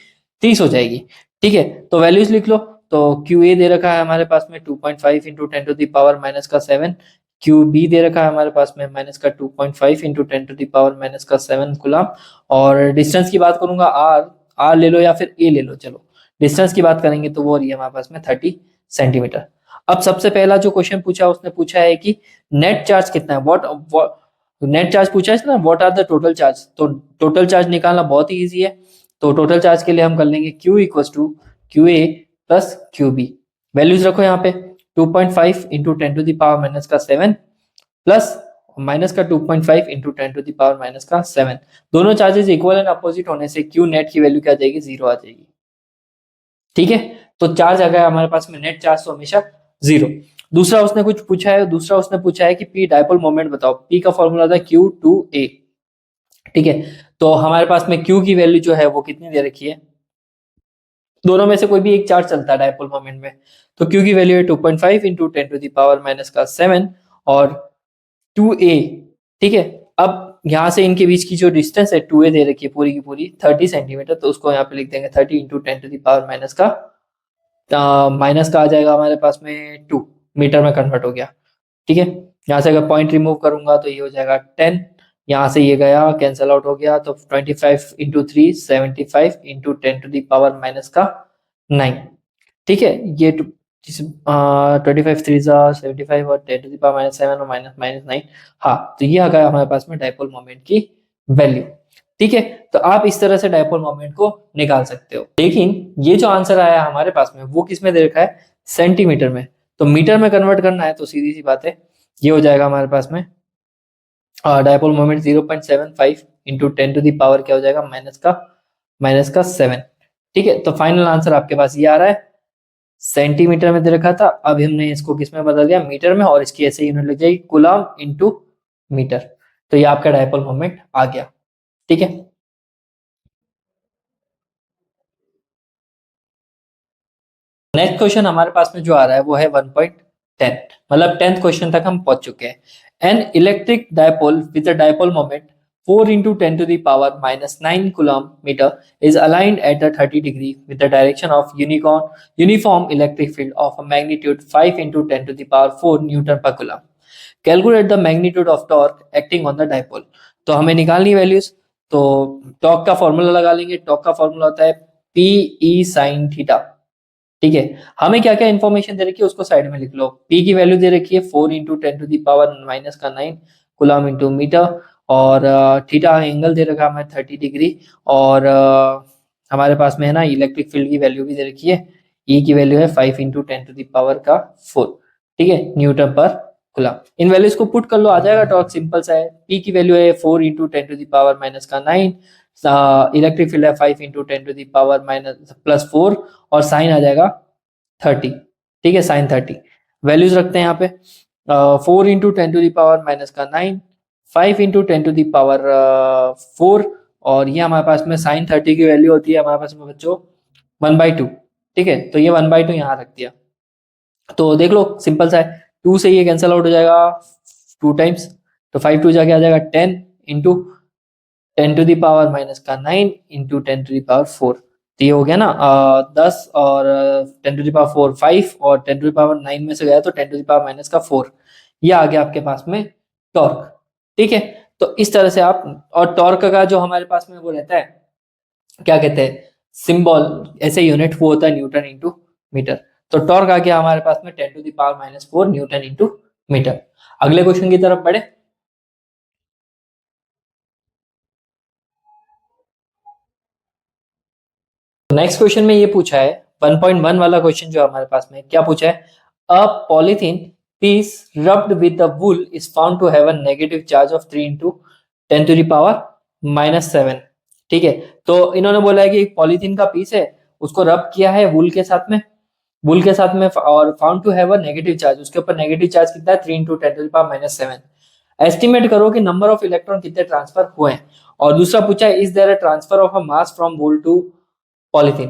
30 हो जाएगी। ठीक है, तो वैल्यूज लिख लो। तो क्यू ए दे रखा है हमारे पास में 2.5 into 10 to the power minus का 7, क्यू बी दे रखा है हमारे पास में माइनस का 2.5 into 10 to the power minus का 7 कूलम। और डिस्टेंस की बात करूंगा आर ले लो या फिर ए ले लो, चलो डिस्टेंस की बात करेंगे तो वो रही है हमारे पास में 30 सेंटीमीटर। अब सबसे पहला जो क्वेश्चन पूछा उसने पूछा है कि नेट चार्ज कितना है, व्हाट नेट चार्ज पूछा है ना, what are the total charge. तो टोटल चार्ज निकालना बहुत ही इजी है। तो टोटल चार्ज के लिए हम कर लेंगे Q equal to Q A plus Q B. Values रखो यहाँ पे 2.5 into 10 to the power minus का 7 प्लस माइनस का 2.5 into 10 to the power minus का 7। दोनों चार्जेस इक्वल एंड अपोजिट होने से Q नेट की वैल्यू क्या आ जाएगी, 0 आ जाएगी। ठीक है, तो चार्ज आ गया हमारे पास में, नेट चार्ज तो हमेशा 0। दूसरा उसने कुछ पूछा है, दूसरा उसने पूछा है कि पी डाइपोल मोमेंट बताओ। पी का फॉर्मूला था Q2A। ठीक है, तो हमारे पास में Q की वैल्यू जो है वो कितनी दे रखी है, दोनों में से कोई भी एक चार्ज चलता है डाइपोल मोमेंट में। तो Q की वैल्यू है 2.5 into 10 to the power minus का 7 और 2A। ठीक है, अब यहाँ से इनके बीच की जो डिस्टेंस है 2A दे रखी है पूरी की पूरी 30 सेंटीमीटर, तो उसको यहाँ पे लिख देंगे 30 into 10 to the power minus का माइनस का आ जाएगा हमारे पास में 2 मीटर में कन्वर्ट हो गया। ठीक है, यहाँ से अगर पॉइंट रिमूव करूंगा तो ये हो जाएगा 10, यहाँ से ये गया कैंसल आउट हो गया, तो 25 into 3 75 into 10 to the power minus का 9। ठीक है, ये 25 3 75 और 10 टू द पावर माइनस 7 और माइनस माइनस 9। हाँ, तो ये आ गया हमारे पास में डायपोल मोमेंट की वैल्यू। ठीक है, तो आप इस तरह से डायपोल मोमेंट को निकाल सकते हो। लेकिन ये जो आंसर आया हमारे पास में वो किस में दे रखा है, सेंटीमीटर में। तो मीटर में कन्वर्ट करना है तो सीधी सी बात है, ये हो जाएगा हमारे पास में dipole moment 0.75 into 10 to the power क्या हो जाएगा, माइनस का 7। ठीक है, तो फाइनल आंसर आपके पास ये आ रहा है, सेंटीमीटर में दे रखा था, अब हमने इसको किस में बदल दिया, मीटर में, और इसकी ऐसे यूनिट लग जाएगी कूलम इंटू मीटर। तो ये आपका डायपोल मोमेंट आ गया। ठीक है, नेक्स्ट क्वेश्चन हमारे पास में जो आ रहा है वो है 1.10, मतलब 10th क्वेश्चन तक हम पहुंच चुके हैं। An electric dipole with a dipole moment 4 into 10 to the power minus 9 coulomb meter is aligned at a 30 degree with the direction of uniform electric field of a magnitude 5 into 10 to the power 4 Newton per coulomb. Calculate the magnitude of torque acting on the dipole. तो हमें निकालनी values, तो torque का formula लगा लेंगे। Torque का formula होता है पी ई साइन थीटा। ठीक है, हमें क्या क्या इन्फॉर्मेशन दे रखी है उसको साइड में लिख लो। पी की वैल्यू दे रखी है 4 into 10 to the power minus का 9 कुलाम इंटू मीटर, और थीटा एंगल दे रखा है हमें 30 डिग्री, और हमारे पास में है ना इलेक्ट्रिक फील्ड की वैल्यू भी दे रखी है, ई की वैल्यू है 5 इंटू 10 टू दी पावर का 4। ठीक है, न्यूटन पर कुलाम। इन वैल्यूज को पुट कर लो, आ जाएगा टॉर्क, सिंपल सा है। पी की वैल्यू है 4 into 10 to the power minus का 9, इलेक्ट्रिक फील्ड है 5 into 10 to the power minus plus 4, और साइन आ जाएगा 30। ठीक है, साइन 30 वैल्यूज रखते हैं यहाँ पे। 4 इंटू 10 टू दावर माइनस का 9, 5 इंटू 10 टू दावर 4, और ये हमारे पास में साइन 30 की वैल्यू होती है हमारे पास में बच्चों 1/2। ठीक है, तो ये 1/2 यहाँ रख दिया। तो देख लो, सिंपल सा है, 2 से ये कैंसिल आउट हो जाएगा 2 टाइम्स, तो 5 2 जाके आ जाएगा 10 into 10 to the power minus का 9 इंटू 10 टू द पावर 4। तो ये हो गया ना 10, और 10 टू द पावर 4 5, और 10 टू द पावर 9 में से गया तो 10 टू द पावर माइनस का 4। ये आ गया आपके पास में टॉर्क। ठीक है, तो इस तरह से आप, और टॉर्क का जो हमारे पास में वो रहता है, क्या कहते हैं, सिंबल, ऐसे यूनिट, वो होता है न्यूटन इंटू मीटर। तो टॉर्क आ गया हमारे पास में 10 to the power minus 4 newton into metre. अगले क्वेश्चन की तरफ बढ़े। नेक्स्ट क्वेश्चन में ये पूछा है 1.1 वाला क्वेश्चन जो हमारे पास में क्या पूछा है, a polythene piece rubbed with the wool is found to have a negative charge of 3 into 10 to the power minus 7। ठीक है, तो इन्होंने बोला है कि एक पॉलीथीन का पीस है, उसको रब किया है वूल के साथ में, और found to have a negative charge, उसके ऊपर नेगेटिव चार्ज कितना है, 3 into 10 to the power minus 7। Estimate करो कि नंबर ऑफ इलेक्ट्रॉन कितने ट्रांसफर हुए हैं। और दूसरा पूछा है, is there a transfer of a mass from wool to polythene.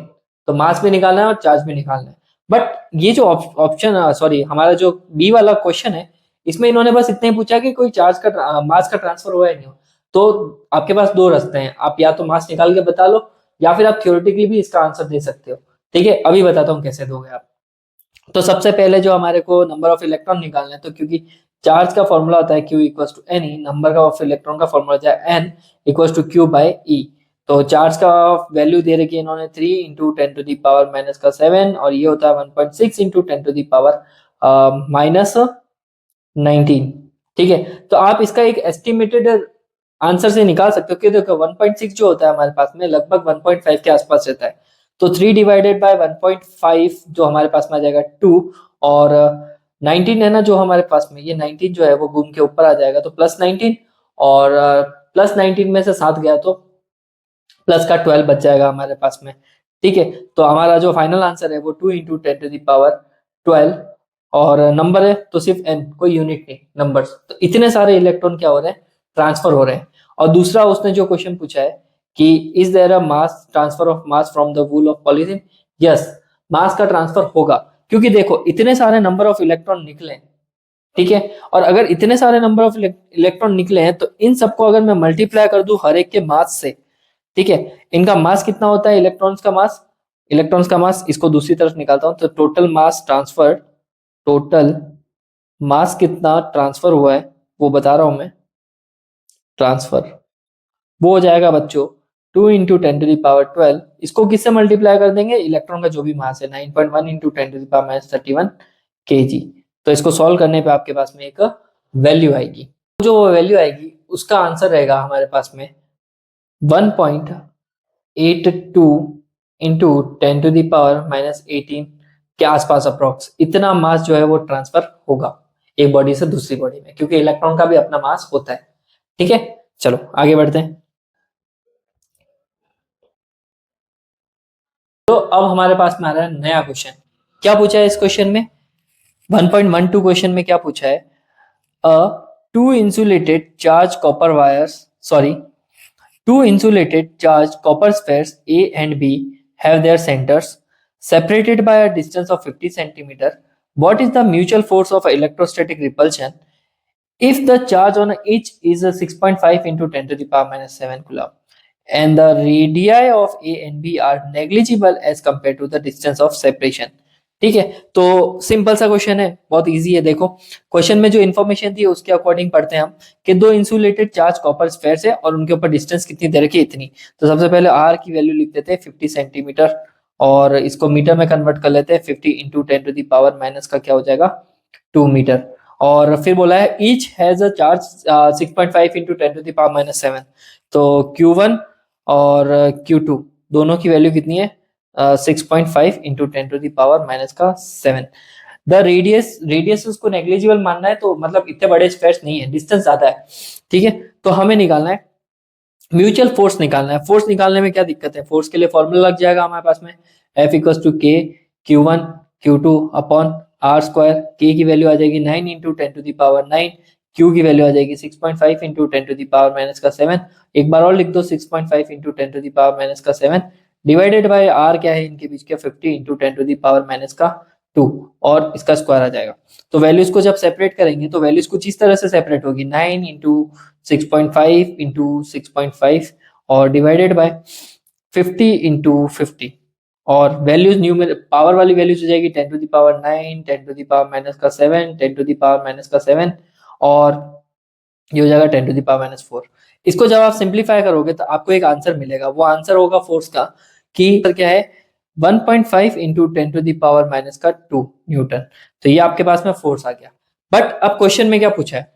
तो मास भी निकालना है और चार्ज भी निकालना है। बट ये जो ऑप्शन, सॉरी, हमारा जो बी वाला क्वेश्चन है, इसमें इन्होंने बस इतना ही पूछा कि कोई चार्ज का मास का ट्रांसफर हुआ है नहीं हो। तो आपके पास दो रास्ते हैं, आप या तो मास निकाल के बता लो, या फिर आप थ्योरेटिकली भी इसका आंसर दे सकते हो। ठीक है, अभी बताता हूँ कैसे दोगे आप। तो सबसे पहले जो हमारे को नंबर ऑफ इलेक्ट्रॉन निकालना है, तो क्योंकि चार्ज का फॉर्मूला होता है Q equal to n e, number का ऑफ इलेक्ट्रॉन का फॉर्मूला होता है n equal to q by e. तो चार्ज का वैल्यू दे रखी है इन्होंने 3 into 10 to the power minus का 7, और ये होता है 1.6 into 10 to the power minus 19। ठीक है, तो आप इसका एक एस्टिमेटेड आंसर से निकाल सकते हो कि देखो 1.6 जो होता है हमारे पास में लगभग 1.5 के आसपास रहता है। तो 3 डिवाइडेड बाय 1.5 जो हमारे पास में आ जाएगा 2, और 19 है ना जो हमारे पास में, ये 19 जो है वो घूम के ऊपर आ जाएगा तो प्लस 19, और प्लस 19 में से 7 गया तो प्लस का 12 बच जाएगा हमारे पास में। ठीक है, तो हमारा जो फाइनल आंसर है वो 2 इंटू 10 टू दावर 12, और नंबर है तो सिर्फ एन, कोई यूनिट नहीं, नंबर्स। तो इतने सारे इलेक्ट्रॉन क्या हो रहे हैं, ट्रांसफर हो रहे हैं। और दूसरा उसने जो क्वेश्चन पूछा है कि is there a mass transfer of mass from the wool of polythene, yes, mass का ट्रांसफर होगा, क्योंकि देखो इतने सारे नंबर ऑफ इलेक्ट्रॉन निकले। ठीक है, और अगर इतने सारे नंबर ऑफ इलेक्ट्रॉन निकले हैं तो इन सबको अगर मैं मल्टीप्लाई कर दूं हर एक के मास से, ठीक है, इनका मास कितना होता है, इलेक्ट्रॉन्स का मास, इसको दूसरी तरफ निकालता हूं तो टोटल मास कितना ट्रांसफर हुआ है वो बता रहा हूं मैं, ट्रांसफर वो हो जाएगा बच्चों 2 इंटू 10⁻12, इसको किससे मल्टीप्लाई कर देंगे, इलेक्ट्रॉन का जो भी मास है 9.1 इंटू 10⁻31 kg। तो इसको सॉल्व करने पे आपके पास में एक वैल्यू आएगी, जो वैल्यू आएगी उसका आंसर रहेगा हमारे पास में 1.82 इंटू 10⁻18 के आसपास अप्रोक्स, इतना मास जो है वो ट्रांसफर होगा एक बॉडी से दूसरी बॉडी में, क्योंकि इलेक्ट्रॉन का भी अपना मास होता है। ठीक है, चलो आगे बढ़ते हैं। तो अब हमारे पास में आ रहा है नया क्वेश्चन। क्या पूछा है इस क्वेश्चन में, 1.12 क्वेश्चन में क्या पूछा है, a two insulated charge copper wires sorry two insulated charged copper spheres A and B have their centers separated by a distance of 50 centimeter. What is the mutual force of electrostatic repulsion if the charge on each is a 6.5 into 10 to the power minus 7 coulomb and the radii of A and B are negligible as compared to the distance of separation? ठीक है, तो simple सा question है, बहुत easy है। देखो question में जो इन्फॉर्मेशन थी उसके अकॉर्डिंग पढ़ते हैं हम कि दो इंसुलेटेड चार्ज कॉपर स्फेयर्स है और उनके ऊपर डिस्टेंस कितनी दे रखी है, इतनी। तो सबसे पहले आर की वैल्यू लिख देते हैं 50 सेंटीमीटर और इसको मीटर में कन्वर्ट कर लेते हैं, 50 into 10 to the power minus का क्या हो जाएगा 2 मीटर। और फिर बोला है each has a charge 6.5 into 10 to the power minus 7, तो Q1 और Q2 दोनों की वैल्यू कितनी है 6.5 into 10 to the power minus का 7। द रेडियस उसको नेग्लिजिबल मानना है, तो मतलब इतने बड़े स्पेस नहीं है, डिस्टेंस ज्यादा है। ठीक है, तो हमें निकालना है म्यूचुअल फोर्स निकालना है। फोर्स निकालने में क्या दिक्कत है, फोर्स के लिए फॉर्मूला लग जाएगा हमारे पास में F इक्वल्स टू के Q1 Q2 upon R square. के की वैल्यू आ जाएगी 9 into 10 to the power 9, Q की वैल्यू आ जाएगी 6.5 into 10 to the power minus का 7। एक बार और लिख दो 6.5 into 10 to the power minus का 7 डिवाइडेड बाय आर क्या है इनके बीच का 50 into 10 to the power minus का 2 और इसका स्क्वायर आ जाएगा। तो वैल्यूज को जब सेपरेट करेंगे तो वैल्यूज कुछ इस तरह से सेपरेट होगी 9 इंटू 6.5 इंटू 6.5 और डिवाइडेड बाय 50 इंटू 50 और वैल्यूज न्यूमर पावर वाली वैल्यूज हो जाएगी 10 to the power 9, 10 to the power minus का 7, 10 टू द पावर माइनस का 7 और ये हो जाएगा 10 टू द पावर माइनस 4। इसको जब आप सिंप्लीफाई करोगे तो आपको एक आंसर मिलेगा, वो आंसर होगा फोर्स का कि क्या है 1.5 into 10 to the power minus का 2 न्यूटन। तो ये आपके पास में फोर्स आ गया। बट अब क्वेश्चन में क्या पूछा है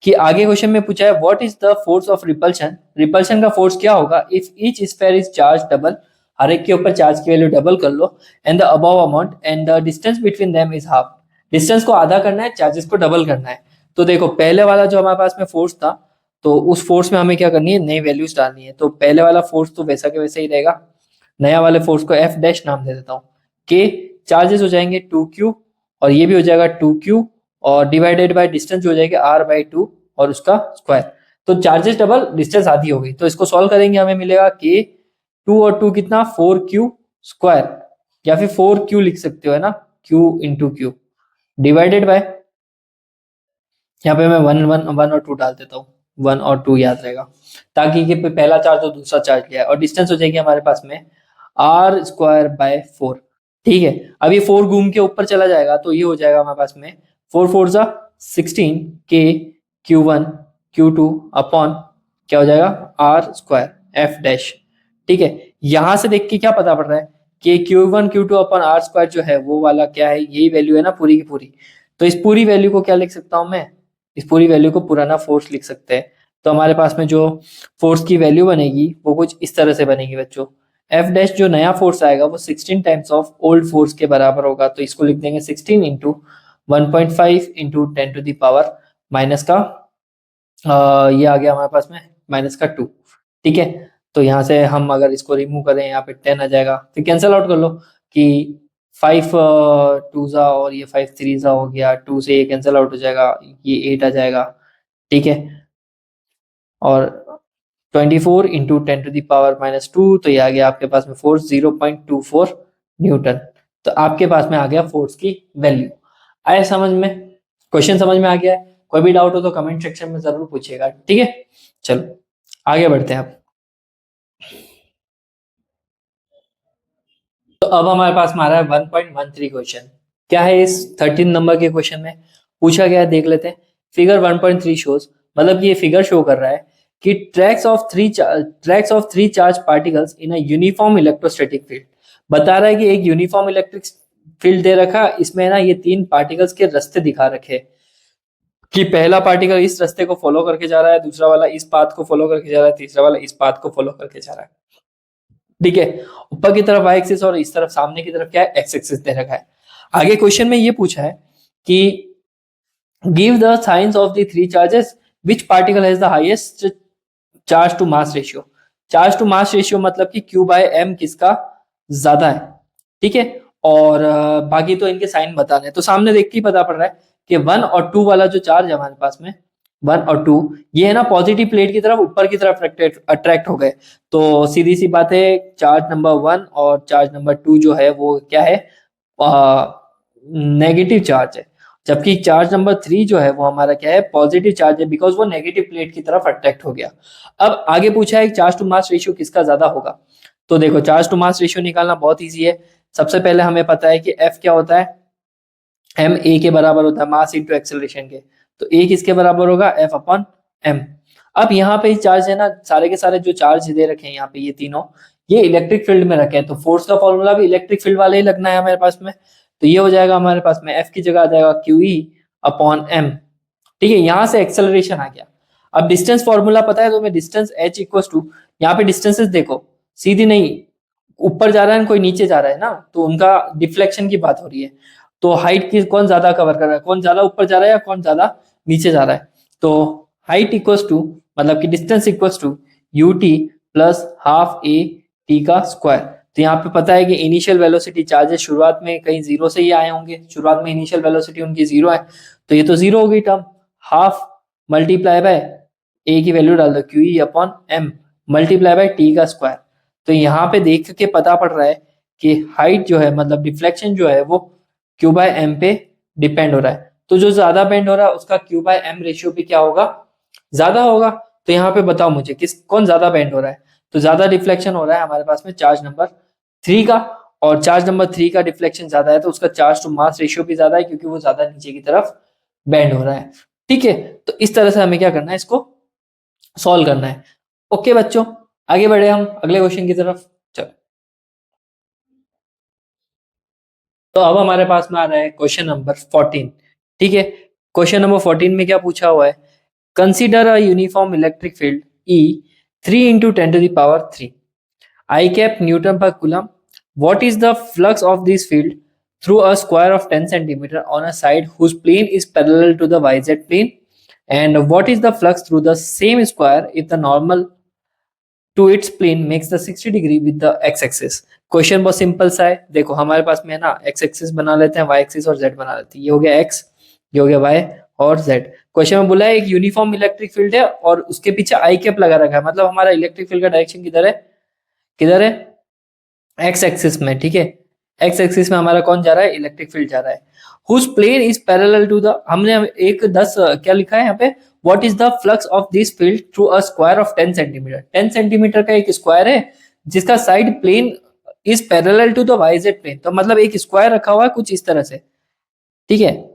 कि आगे क्वेश्चन में पूछा है what is the force of repulsion, repulsion का फोर्स क्या होगा if each sphere is charge double, हर एक के ऊपर चार्ज की वैल्यू डबल कर लो and the above amount and the distance between them is half, distance को आधा करना है, चार्जेस को डबल करना है। तो देखो पहले वाला जो हमारे पास में फोर्स था तो उस फोर्स में हमें क्या करनी है, नई वैल्यूज डालनी है। तो पहले वाला फोर्स तो वैसा के वैसा ही रहेगा, नया वाले फोर्स को F डैश नाम दे देता हूँ। के चार्जेस हो जाएंगे 2Q और ये भी हो जाएगा 2Q और डिवाइडेड बाय डिस्टेंस हो जाएगा R/2 और उसका स्क्वायर। तो चार्जेस डबल डिस्टेंस आधी हो गई, तो इसको सॉल्व करेंगे हमें मिलेगा के 2 और 2 कितना 4Q स्क्वायर या फिर 4Q लिख सकते हो है ना, Q into Q divided by, यहाँ पे मैं वन और 2 डाल देता हूँ, 1 और 2 याद रहेगा ताकि कि पहला चार्ज और दूसरा चार्ज लिया है और डिस्टेंस हो जाएगी हमारे पास में R स्क्वायर बाय 4। ठीक है, अब ये 4 घूम के ऊपर चला जाएगा तो ये हो जाएगा हमारे पास में 4 4 जा 16 के Q1 Q2 अपॉन क्या हो जाएगा R स्क्वायर F डैश। ठीक है, यहां से देख के क्या पता पड़ रहा है कि Q1 Q2 upon R square जो है वो वाला क्या है, यही वैल्यू है ना पूरी की पूरी। तो इस पूरी वैल्यू को क्या लिख सकता हूं मैं, इस पूरी वैल्यू को पुराना फोर्स लिख सकते हैं। तो हमारे पास में जो फोर्स की वैल्यू बनेगी वो कुछ इस तरह से बनेगी बच्चों, F डैश जो नया फोर्स आएगा वो 16 टाइम्स ऑफ ओल्ड फोर्स के बराबर होगा। तो इसको लिख देंगे 16 into 1.5 into 10 to the power minus का ये आ गया हमारे पास में माइनस का 2। ठीक है, तो यहाँ से हम अगर इसको रिमूव करें यहाँ पे 10 आ जाएगा, फिर कैंसिल आउट कर लो कि 5 2 जा और ये 5 3 जा हो गया, 2 से ये कैंसिल आउट हो जाएगा, ये 8 आ जाएगा। ठीक है, और 24 into 10 to the power minus 2, तो ये आ गया आपके पास में फोर्स 0.24 न्यूटन। तो आपके पास में आ गया फोर्स की वैल्यू। आया समझ में, क्वेश्चन समझ में आ गया है? कोई भी डाउट हो तो कमेंट सेक्शन में जरूर पूछिएगा। ठीक है, चलो आगे बढ़ते हैं। तो अब हमारे पास में आ रहा है 1.13 क्वेश्चन। क्या है इस 13 नंबर के क्वेश्चन में पूछा गया है, देख लेते हैं। फिगर 1.3 शोज, मतलब ये फिगर शो कर रहा है कि tracks of three charge particles in a uniform electrostatic field. बता रहा है कि एक यूनिफॉर्म इलेक्ट्रिक फील्ड दे रखा, इसमें ना ये तीन पार्टिकल्स के रास्ते दिखा रखे कि पहला पार्टिकल इस रास्ते को फॉलो करके जा रहा है, दूसरा वाला इस पाथ को फॉलो करके जा रहा है, तीसरा वाला इस पाथ को फॉलो करके जा रहा है। ठीक है, ऊपर की तरफ वाई एक्सिस और इस तरफ सामने की तरफ क्या है, एक्स एक्सिस दे रखा है। आगे क्वेश्चन में ये पूछा है कि give the signs of the three charges, which particle has the highest charge to mass ratio. Charge to mass ratio मतलब कि Q बाय M किसका ज्यादा है। ठीक है, और बाकी तो इनके साइन बताने हैं। तो सामने देख के ही पता पड़ रहा है कि 1 और 2 वाला जो चार्ज है हमारे पास में 1 और 2, ये है ना पॉजिटिव प्लेट की तरफ ऊपर की तरफ अट्रैक्ट हो गए। तो सीधी सी बात है, चार्ज नंबर 1 और चार्ज नंबर 2 जो है वो क्या है, नेगेटिव चार्ज है। जबकि चार्ज नंबर 3 जो है वो हमारा क्या है, पॉजिटिव चार्ज है, बिकॉज वो नेगेटिव प्लेट की तरफ अट्रैक्ट हो गया। अब आगे पूछा है चार्ज टू मास रेशियो किसका ज्यादा होगा। तो देखो चार्ज टू मास रेशियो निकालना बहुत ईजी है। सबसे पहले हमें पता है कि F क्या होता है, M A के बराबर होता है मास इंटू एक्सेलरेशन के। तो A किसके बराबर होगा, F अपॉन M। अब यहाँ पे चार्ज है ना, सारे के सारे जो चार्ज दे रखे हैं यहाँ पे ये तीनों, ये इलेक्ट्रिक फील्ड में रखे हैं। तो फोर्स का फॉर्मूला भी इलेक्ट्रिक फील्ड वाले ही लगना है हमारे पास में। तो ये हो जाएगा हमारे पास में F की जगह आ जाएगा QE अपॉन M। ठीक है, यहाँ से एक्सेलरेशन आ गया। अब डिस्टेंस फॉर्मूला पता है तुम्हें, डिस्टेंस H इक्वल्स टू, यहाँ पे डिस्टेंसेस देखो सीधी नहीं, ऊपर जा रहा है कोई नीचे जा रहा है ना, तो उनका डिफ्लेक्शन की बात हो रही है। तो हाइट की कौन ज्यादा कवर कर रहा है, कौन ज्यादा ऊपर जा रहा है या कौन ज्यादा नीचे जा रहा है। तो हाइट इक्वल्स टू मतलब कि distance equals to UT plus half A T का स्क्वायर। तो यहाँ पे पता है कि इनिशियल वेलोसिटी चार्जेस शुरुआत में कहीं जीरो से ही आए होंगे, शुरुआत में इनिशियल वेलोसिटी उनकी जीरो है, तो ये तो जीरो हो गई term. Half multiply by A की वैल्यू डाल दो QE upon M multiply by T का स्क्वायर। तो यहाँ पे देख के पता पड़ रहा है कि हाइट जो है मतलब डिफ्लेक्शन जो है वो Q बाय M पे डिपेंड हो रहा है। तो जो ज्यादा बेंड हो रहा है उसका Q बाय M रेशियो भी क्या होगा, ज्यादा होगा। तो यहाँ पे बताओ मुझे कौन ज्यादा बेंड हो रहा है। तो ज्यादा डिफ्लेक्शन हो रहा है हमारे पास में चार्ज नंबर 3 का, और चार्ज नंबर 3 का डिफ्लेक्शन ज्यादा है तो उसका चार्ज टू मास रेशियो भी ज्यादा है क्योंकि वो ज्यादा नीचे की तरफ बेंड हो रहा है। ठीक है, तो इस तरह से हमें क्या करना है, इसको सॉल्व करना है। ओके बच्चों, आगे बढ़े हम अगले क्वेश्चन की तरफ। चलो, तो अब हमारे पास में आ रहा है क्वेश्चन नंबर 14। ठीक है, क्वेश्चन नंबर 14 में क्या पूछा हुआ है, consider a uniform electric field E 3 into 10 to the power 3 I cap Newton per coulomb. What is the flux of this field through a square of 10 centimeter on a side whose plane is parallel to the YZ plane? And what is the flux through the same square if the normal to its plane makes the 60 degree with the x axis? Question बहुत simple सा है। देखो हमारे पास में है ना, x axis बना लेते हैं, y एक्सिस और z बना लेते हैं। ये हो गया x, ये हो गया y और z। क्वेश्चन में बोला है एक यूनिफॉर्म इलेक्ट्रिक फील्ड है और उसके पीछे आई कैप लगा रखा है, मतलब हमारा इलेक्ट्रिक फील्ड का डायरेक्शन किधर है, किधर है, एक्स एक्सिस में। ठीक है, एक्स एक्सिस में हमारा कौन जा रहा है, इलेक्ट्रिक फील्ड जा रहा है। Whose plane is parallel to the, हमने एक 10 क्या लिखा है यहाँ पे, what is the flux of this field through a square of 10 centimetre. 10 centimetre का एक स्क्वायर है जिसका side plane is parallel to the YZ plane. तो मतलब एक स्क्वायर रखा हुआ है कुछ इस तरह से। ठीक है,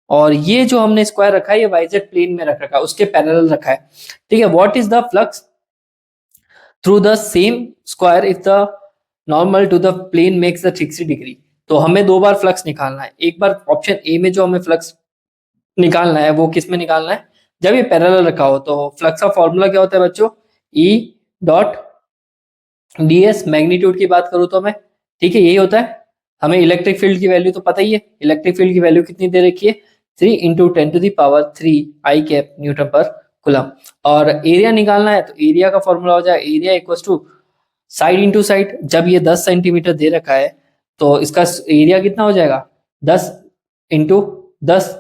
और ये जो हमने स्क्वायर रखा है ये वाईजेड प्लेन में रख रखा है, उसके पैरेलल रखा है। ठीक है, what is the flux through the same square if the normal to the plane makes the 60 degree. तो हमें दो बार फ्लक्स निकालना है। एक बार ऑप्शन ए में जो हमें फ्लक्स निकालना है वो किस में निकालना है, जब ये पैरेलल रखा हो। तो फ्लक्स का फॉर्मूला क्या होता है बच्चों, E डॉट ds, मैग्नीट्यूड की बात करूं तो मैं, ठीक है यही होता है। हमें इलेक्ट्रिक फील्ड की वैल्यू तो पता ही है, इलेक्ट्रिक फील्ड की वैल्यू कितनी दे रखी है, 3 into 10 to the power 3 i cap newton पर कूलम। और एरिया निकालना है तो एरिया का फॉर्मूला हो जाए area equals to side into side. जब ये 10 सेंटीमीटर दे रखा है तो इसका एरिया कितना हो जाएगा, 10 इंटू 10।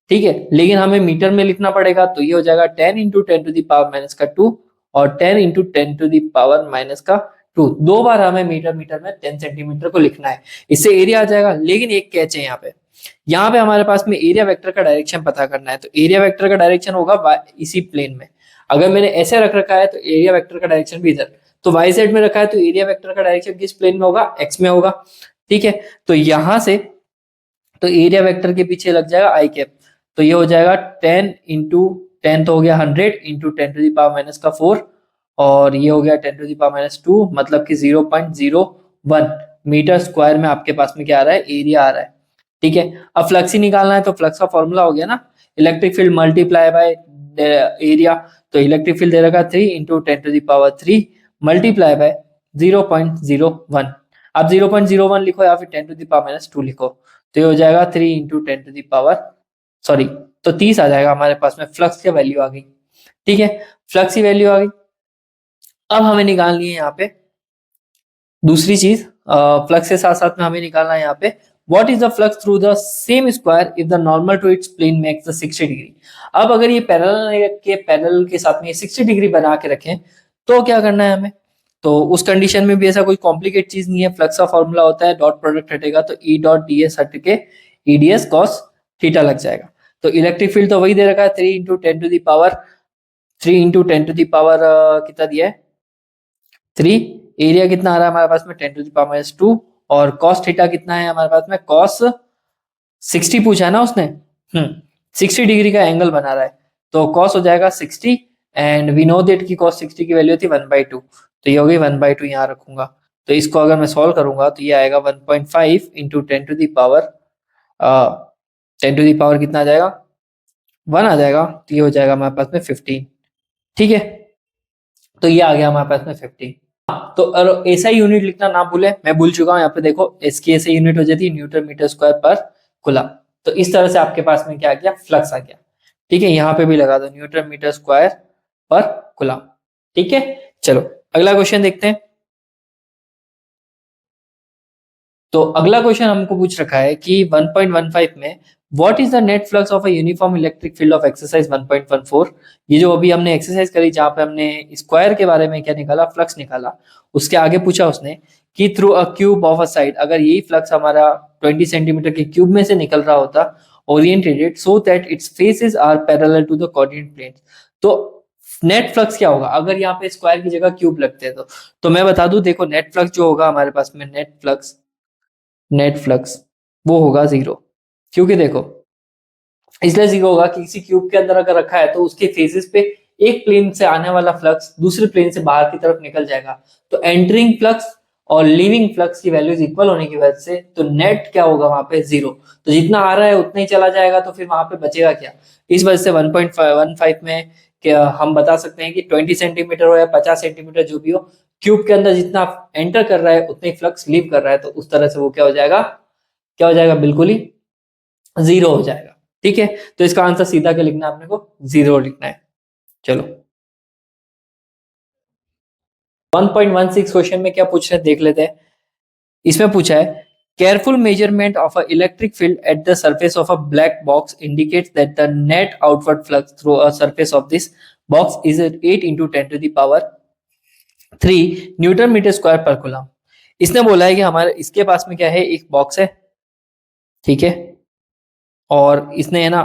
ठीक है, लेकिन हमें मीटर में लिखना पड़ेगा तो ये हो जाएगा 10 into 10 to the power minus का 2 और 10 into 10 to the power minus का 2। दो बार हमें मीटर में 10 सेंटीमीटर को लिखना है, इससे एरिया आ जाएगा। लेकिन एक कैच है यहाँ पे हमारे पास में एरिया वेक्टर का डायरेक्शन पता करना है। तो एरिया वेक्टर का डायरेक्शन होगा इसी प्लेन में। अगर मैंने ऐसे रख रखा है तो एरिया वेक्टर का डायरेक्शन भी इधर, तो वाई साइड में रखा है तो एरिया वेक्टर का डायरेक्शन किस प्लेन में होगा, एक्स में होगा। ठीक है, तो यहां से तो एरिया वेक्टर के पीछे लग जाएगा आई कैप, तो ये हो जाएगा 10 into 10 तो हो गया 100 इंटू 10⁻⁻⁴, और ये हो गया 10⁻², मतलब कि 0.01 मीटर स्क्वायर में आपके पास में क्या आ रहा है, एरिया आ रहा है। ठीक है, अब फ्लक्स ही निकालना है, तो फ्लक्स का फॉर्मूला हो गया ना, electric field multiply by area. तो इलेक्ट्रिक फील्ड दे रखा 3 इंटू 10⁻³ मल्टीप्लाई बाय 0.01। आप 0.01 लिखो या फिर 10⁻² लिखो, तो ये हो जाएगा 3 इंटू 10 तो 30 आ जाएगा हमारे पास में, फ्लक्स की वैल्यू आ गई। ठीक है, फ्लक्स की वैल्यू आ गई। अब हमें निकालनी है यहाँ पे दूसरी चीज, फ्लक्स के साथ साथ में हमें निकालना है यहाँ पे what is the flux through the same square if the normal to its plane makes the 60 degree. अब अगर ये पैरेलल के साथ में 60 डिग्री बना के रखें तो क्या करना है हमें, तो उस कंडीशन में भी ऐसा कोई कॉम्प्लिकेट चीज नहीं है। फ्लक्स का फॉर्मूला होता है डॉट प्रोडक्ट हटेगा तो ई डॉट डी एस हट के E D S cos theta लग जाएगा। तो इलेक्ट्रिक फील्ड तो वही दे रखा है 3 इंटू 10⁻³ कितना दिया है 3, एरिया कितना आ रहा है हमारे पास में 10⁻², और कॉस थीटा कितना है हमारे पास में, कॉस 60 पूछा है ना उसने, 60 डिग्री का एंगल बना रहा है, तो कॉस हो जाएगा 60, एंड वी नो दैट की कॉस 60 की वैल्यू थी 1/2, तो ये हो गई 1/2 यहाँ रखूंगा। तो इसको अगर मैं सॉल्व करूंगा तो ये आएगा 1.5 इंटू 10⁻, कितना आ जाएगा 1 आ जाएगा, तो ये हो जाएगा हमारे पास में 15। ठीक है, तो ये आ गया हमारे पास में 15। तो ऐसा यूनिट लिखना ना भूले, मैं भूल चुका हूँ यहाँ पे देखो, इसकी ऐसे यूनिट हो जाती है न्यूटन मीटर स्क्वायर पर कूलम। तो इस तरह से आपके पास में क्या आ गया, फ्लक्स आ गया। ठीक है, यहाँ पे भी लगा दो न्यूटन मीटर स्क्वायर पर कूलम। ठीक है, चलो अगला क्वेश्चन देखते हैं। तो अगला क्वेश्चन हमको पूछ रखा है कि 1.15 में what is the net flux of a uniform electric field of exercise 1.14। ये जो अभी हमने एक्सरसाइज करी जहां पे हमने स्क्वायर के बारे में क्या निकाला, फ्लक्स निकाला, उसके आगे पूछा उसने कि through a cube of a side, अगर यही फ्लक्स हमारा 20 सेंटीमीटर के क्यूब में से निकल रहा होता, oriented so that its faces are parallel to the coordinate plane, तो नेट फ्लक्स क्या होगा अगर यहाँ पे स्क्वायर की जगह क्यूब लगते हैं। तो मैं बता दूं, देखो नेट फ्लक्स जो होगा हमारे पास में, नेट फ्लक्स वो होगा 0, क्योंकि देखो इसलिए 0 होगा कि किसी क्यूब के अंदर अगर रखा है तो उसके फेसेस पे एक प्लेन से आने वाला फ्लक्स दूसरे प्लेन से बाहर की तरफ निकल जाएगा, तो एंटरिंग फ्लक्स और लीविंग फ्लक्स की वैल्यूज इक्वल होने की वजह से तो नेट क्या होगा वहां पे 0। तो जितना आ रहा है उतना ही चला जाएगा, तो फिर वहां पे बचेगा क्या। इस वजह से 1.15 में क्या हम बता सकते हैं कि 20 सेंटीमीटर हो या 50 सेंटीमीटर जो भी हो, क्यूब के अंदर जितना एंटर कर रहा है उतना ही फ्लक्स लीव कर रहा है, तो उस तरह से वो क्या हो जाएगा बिल्कुल ही 0 हो जाएगा। ठीक है, तो इसका आंसर सीधा क्या लिखना है अपने को, 0 लिखना है। चलो 1.16 क्वेश्चन में क्या पूछ रहे हैं देख लेते हैं। इसमें पूछा है careful measurement of a electric field at the surface of a black box indicates that the net outward flux through a surface of this box is 8 into 10⁻³ newton metre square पर कूलम। इसने बोला है कि हमारे इसके पास में क्या है, एक बॉक्स है, ठीक है, और इसने है ना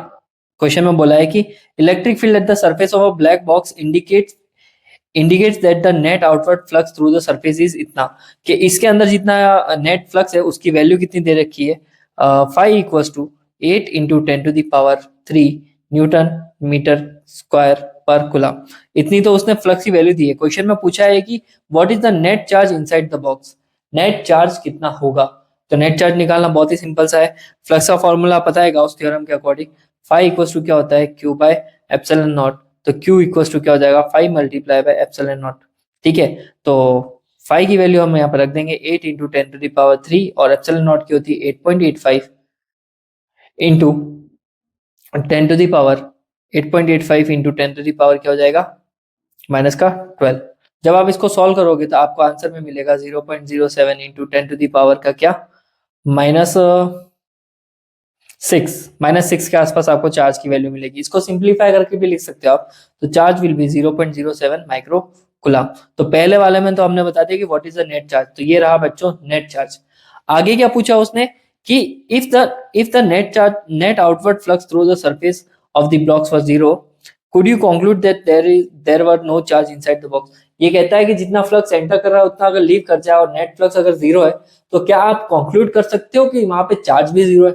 क्वेश्चन में बोला है कि electric field at the surface of a black box indicates that the net outward flux through the surface is इतना, कि इसके अंदर जितना नेट फ्लक्स है उसकी वैल्यू कितनी दे रखी है, 5 equals to 8 into 10⁻³ newton metre square पर कूलम। इतनी तो उसने फ्लक्स की वैल्यू दी है। क्वेश्चन में पूछा है कि what is the net charge inside the box, net charge कितना होगा। तो नेट चार्ज निकालना बहुत ही सिंपल सा है, फ्लक्स का फॉर्मूला पता है गाउस थ्योरम के अकॉर्डिंग, 5 इक्वल्स टू क्या होता है Q बाय एप्सिलॉन नॉट, तो Q इक्वल्स टू क्या हो जाएगा 5 मल्टीप्लाई बाय एप्सिलॉन नॉट। ठीक है, तो 5 की वैल्यू हम यहाँ पर रख देंगे 8 इंटू 10⁻³ और एप्सिलॉन नॉट की होती है 8.85 इंटू 10⁻8.85 इंटू 10⁻ क्या हो जाएगा -12। जब आप इसको सॉल्व करोगे तो आपको आंसर में मिलेगा 0.07 इंटू 10⁻ का क्या -6 के आसपास आपको चार्ज की वैल्यू मिलेगी। इसको सिंप्लीफाई करके भी लिख सकते हो आप, तो charge will be 0.07 micro coulomb. तो पहले वाले में तो हमने बता दिया कि what is the net charge, तो ये रहा बच्चों नेट चार्ज। आगे क्या पूछा उसने कि if the net outward flux through the surface of the blocks was 0 could you conclude that there were no charge inside the box. ये कहता है कि जितना फ्लक्स एंटर कर रहा है उतना अगर लीव कर जाए और नेट फ्लक्स अगर 0 है, तो क्या आप कंक्लूड कर सकते हो कि वहां पे चार्ज भी 0 है।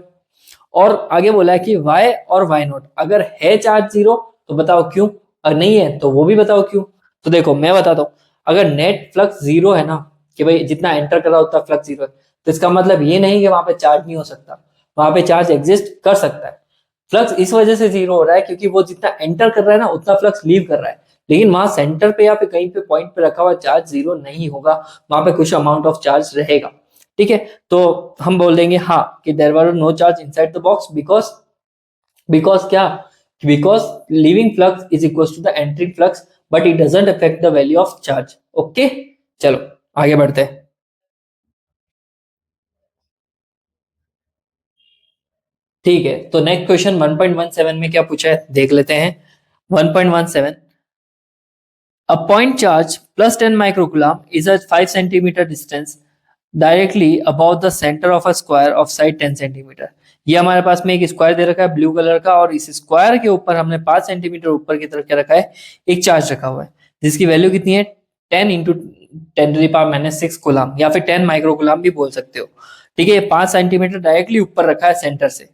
और आगे बोला है कि वाई और वाई नॉट, अगर है चार्ज 0 तो बताओ क्यों, और नहीं है तो वो भी बताओ क्यों। तो देखो मैं बताता हूँ, अगर नेट फ्लक्स जीरो है ना, कि भाई जितना एंटर कर रहा है उतना फ्लक्स जीरो है, तो इसका मतलब ये नहीं कि वहां पे चार्ज नहीं हो सकता, वहां पे चार्ज एग्जिस्ट कर सकता है। फ्लक्स इस वजह से जीरो हो रहा है क्योंकि वो जितना एंटर कर रहा है ना उतना फ्लक्स लीव कर रहा है, लेकिन वहां सेंटर पे या फिर कहीं पे पॉइंट पे रखा हुआ चार्ज जीरो नहीं होगा, वहां पे कुछ अमाउंट ऑफ चार्ज रहेगा। ठीक है, तो हम बोल देंगे हाँ कि there were no charge inside the box because, because क्या, because leaving flux is equal to the entering flux but it doesn't affect the value of charge. Okay, चलो आगे बढ़ते हैं। ठीक है, तो नेक्स्ट क्वेश्चन 1.17 में क्या पूछा है देख लेते हैं। 1.17, a point charge plus 10 microcoulomb is at 5 centimeter distance directly above the center of a square of side 10 centimetre. ये हमारे पास में एक स्क्वायर दे रखा है ब्लू कलर का, और इस स्क्वायर के ऊपर हमने 5 सेंटीमीटर ऊपर की तरफ क्या रखा है, एक चार्ज रखा हुआ है जिसकी वैल्यू कितनी है, 10 × 10⁻⁶ कूलम या फिर 10 माइक्रोकूलम भी बोल सकते हो। ठीक है, ये 5 सेंटीमीटर डायरेक्टली ऊपर रखा है सेंटर से,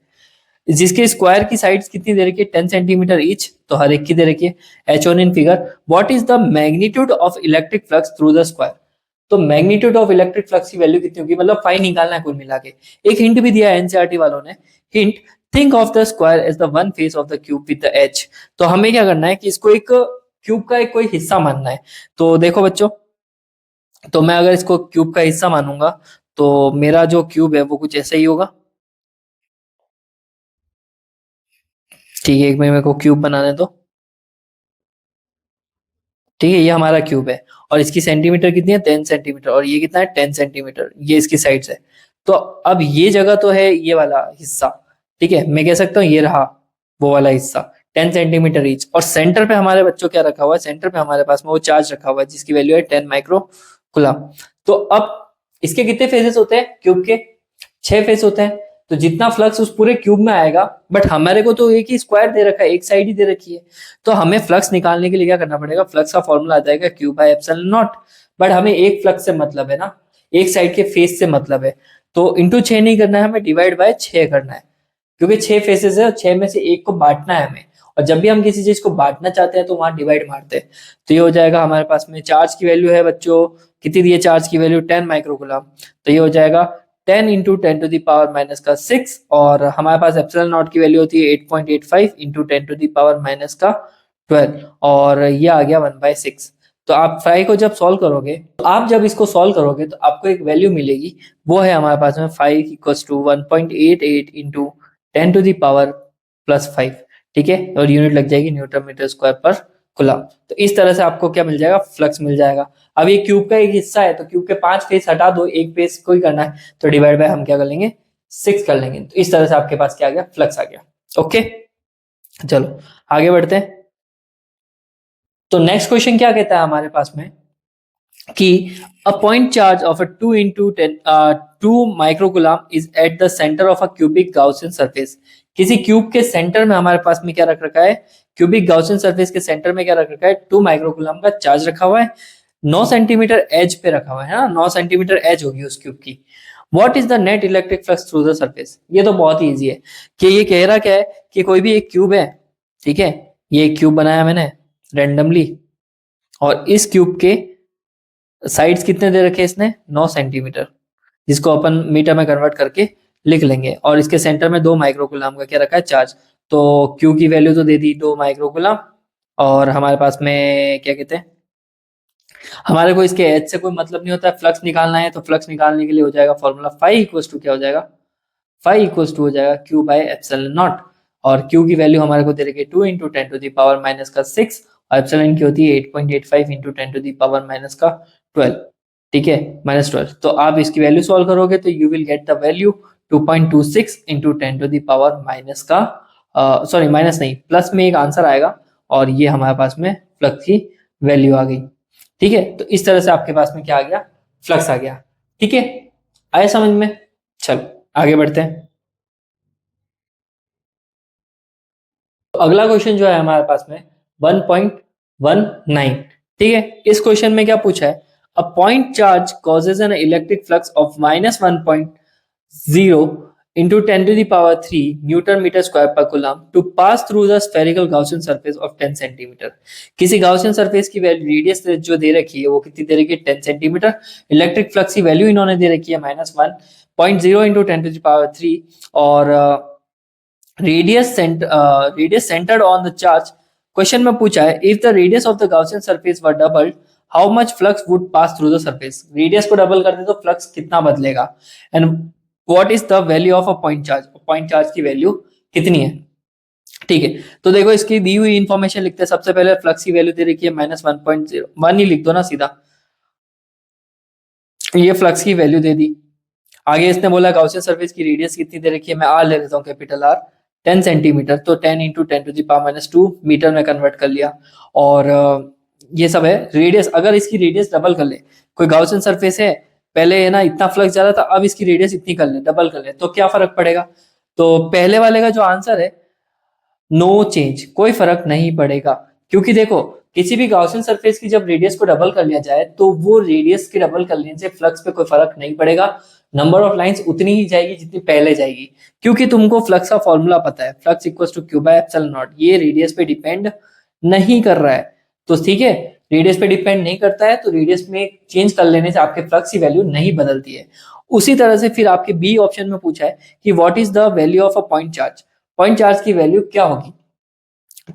जिसके स्क्वायर की साइड्स कितनी दे रखी है, 10 सेंटीमीटर ईच, तो हर एक की दे रखी है। H on in figure, what is the magnitude of electric flux through the square. तो मैग्नीट्यूड ऑफ इलेक्ट्रिक फ्लक्स की वैल्यू कितनी होगी, मतलब फाई निकालना है कुल मिला के। एक हिंट भी दिया है एनसीईआरटी वालों ने, hint, think of the square as the one face of the cube with the edge. तो हमें क्या करना है कि इसको एक क्यूब का एक कोई हिस्सा मानना है। तो देखो बच्चों, तो मैं अगर इसको क्यूब का हिस्सा मानूंगा तो मेरा जो क्यूब है वो कुछ ऐसा ही होगा। ठीक है, एक मिनट मेरे को क्यूब बनाने दो। ठीक है, ये हमारा क्यूब है और इसकी सेंटीमीटर कितनी है, 10 सेंटीमीटर, और ये कितना है, 10 सेंटीमीटर, ये इसकी साइड है। तो अब ये जगह तो है ये वाला हिस्सा। ठीक है, मैं कह सकता हूँ ये रहा वो वाला हिस्सा, 10 सेंटीमीटर ईच, और सेंटर पे हमारे बच्चों क्या रखा हुआ है, सेंटर पे हमारे पास में वो चार्ज रखा हुआ है जिसकी वैल्यू है 10 माइक्रो। तो अब इसके कितने फेजेस होते हैं क्यूब के, 6 फेस होते हैं। तो जितना फ्लक्स उस पूरे क्यूब में आएगा, बट हमारे को तो एक ही स्क्वायर दे रखा है, एक साइड ही दे रखी है, तो हमें फ्लक्स निकालने के लिए क्या करना पड़ेगा, फ्लक्स का फॉर्मूला आ जाएगा Q by epsilon not. But हमें एक फ्लक्स से मतलब है ना, एक साइड के फेस से मतलब है, तो इंटू 6 नहीं करना है हमें, डिवाइड बाय 6 करना है, क्योंकि 6 फेसेस है और 6 में से एक को बांटना है हमें। और जब भी हम किसी चीज को बांटना चाहते हैं तो वहां डिवाइड मारते हैं। तो ये हो जाएगा हमारे पास में, चार्ज की वैल्यू है बच्चों, कितनी दी है चार्ज की वैल्यू, 10 माइक्रोकूलम। तो ये हो जाएगा 10 × 10⁻⁶, और हमारे पास एप्सिलॉन नॉट की वैल्यू होती है 8.85 × 10⁻⁻12, और ये आ गया 1/6। तो आप फाइव को जब सॉल्व करोगे, तो आप जब इसको सॉल्व करोगे तो आपको एक वैल्यू मिलेगी, वो है हमारे पास में 5 = 1.88 × 10⁻⁻+5। ठीक है, और यूनिट लग जाएगी न्यूटन मीटर स्क्वायर पर कूलम। तो इस तरह से आपको क्या मिल जाएगा, फ्लक्स मिल जाएगा। अब ये क्यूब का एक हिस्सा है तो क्यूब के 5 फेस हटा दो, एक फेस को ही करना है, तो डिवाइड बाय हम क्या कर लेंगे, 6 कर लेंगे। तो इस तरह से आपके पास क्या आ गया, फ्लक्स आ गया। ओके, चलो आगे बढ़ते हैं। तो नेक्स्ट क्वेश्चन क्या कहता है हमारे पास में कि a point charge of a 2 microcoulomb is at the centre of a cubic Gaussian surface. किसी क्यूब के सेंटर में हमारे पास में क्या रख रखा है, क्यूबिक गाउसियन सरफेस के सेंटर में क्या रख रखा है, 2 माइक्रोकूलम का चार्ज रखा हुआ है, 9 सेंटीमीटर एज पे रखा हुआ है ना, 9 सेंटीमीटर एज होगी उस क्यूब की। What is the net electric flux through the surface. ये तो बहुत ही इजी है, कि ये कह रहा क्या है कि कोई भी एक क्यूब है, ठीक है, ये एक क्यूब बनाया मैंने रेंडमली, और इस क्यूब के साइड्स कितने दे रखे इसने, 9 सेंटीमीटर, जिसको अपन मीटर में कन्वर्ट करके लिख लेंगे, और इसके सेंटर में 2 माइक्रोकूलम का क्या रखा है, चार्ज। तो क्यू की वैल्यू तो दे दी 2 माइक्रोकूलम, और हमारे पास में क्या कहते हैं, हमारे को इसके एच से कोई मतलब नहीं होता है, फ्लक्स निकालना है, तो फ्लक्स निकालने के लिए हो जाएगा फॉर्मूला फाई इक्वल्स टू क्या हो जाएगा, फाई इक्वल्स टू हो जाएगा क्यू बाय एप्सिलॉन नॉट। और क्यू की वैल्यू हमारे को दे रखी है 2 × 10⁻⁻6, और एप्सिलॉन की होती है 8.85 × 10⁻⁻12। ठीक है, -12। तो आप इसकी वैल्यू सॉल्व करोगे तो you will get the value 2.26 × 10⁻⁻, sorry minus नहीं, प्लस में एक आंसर आएगा, और ये हमारे पास में फ्लक्स की वैल्यू आ गई। ठीक है, तो इस तरह से आपके पास में क्या आ गया, फ्लक्स आ गया। ठीक है, आया समझ में। चलो आगे बढ़ते हैं। तो अगला क्वेश्चन जो है हमारे पास में 1.19। ठीक है, इस क्वेश्चन में क्या पूछा है, a point charge causes an electric flux of -1.0 into 10 to the power 3 newton metre square पर coulomb to pass through the spherical Gaussian surface of 10 centimetre. किसी गाउसियन सरफेस की वैल्यू रेडियस जो दे रखी है वो कितनी दे रखी है 10 सेंटीमीटर। इलेक्ट्रिक फ्लक्स की वैल्यू इन्होंने दे रखी है -1.0 इंटू 10 टू द पावर 3 और radius centred on the charge. Question में पूछा है if the radius of the Gaussian surface were doubled how much flux would pass through the surface. Radius को double कर दे तो फ्लक्स कितना बदलेगा and what is the value of a point charge. Point charge की value कितनी है। ठीक है, तो देखो इसकी दी हुई इंफॉर्मेशन लिखते हैं। सबसे पहले फ्लक्स की वैल्यू दे रखी है -1.0, 1 ही लिख दो ना सीधा, ये फ्लक्स की वैल्यू दे दी। आगे इसने बोला गाउसियन सरफेस की रेडियस कितनी दे रखी है, मैं आर ले लेता हूँ कैपिटल आर 10 सेंटीमीटर, तो 10 into 10 to the power -2 metre में कन्वर्ट कर लिया। और ये सब है रेडियस। अगर इसकी रेडियस डबल कर ले, कोई गाउसियन सरफेस है पहले है ना इतना फ्लक्स जा रहा था, अब इसकी रेडियस इतनी कर ले, डबल कर ले, तो क्या फर्क पड़ेगा। तो पहले वाले का जो आंसर है नो चेंज, कोई फर्क नहीं पड़ेगा। क्योंकि देखो किसी भी गाउसियन सरफेस की जब रेडियस को डबल कर लिया जाए तो वो रेडियस के डबल कर लेने से फ्लक्स पे कोई फर्क नहीं पड़ेगा। नंबर ऑफ लाइंस उतनी ही जाएगी जितनी पहले जाएगी, क्योंकि तुमको फ्लक्स का फॉर्मूला पता है, flux equals to Q by epsilon naught. ये रेडियस पे डिपेंड नहीं कर रहा है, तो ठीक है रेडियस पे डिपेंड नहीं करता है, तो रेडियस में चेंज कर लेने से आपके फ्लक्स की वैल्यू नहीं बदलती है। उसी तरह से फिर आपके बी ऑप्शन में पूछा है कि what is the value of a point charge. Point charge की वैल्यू क्या होगी,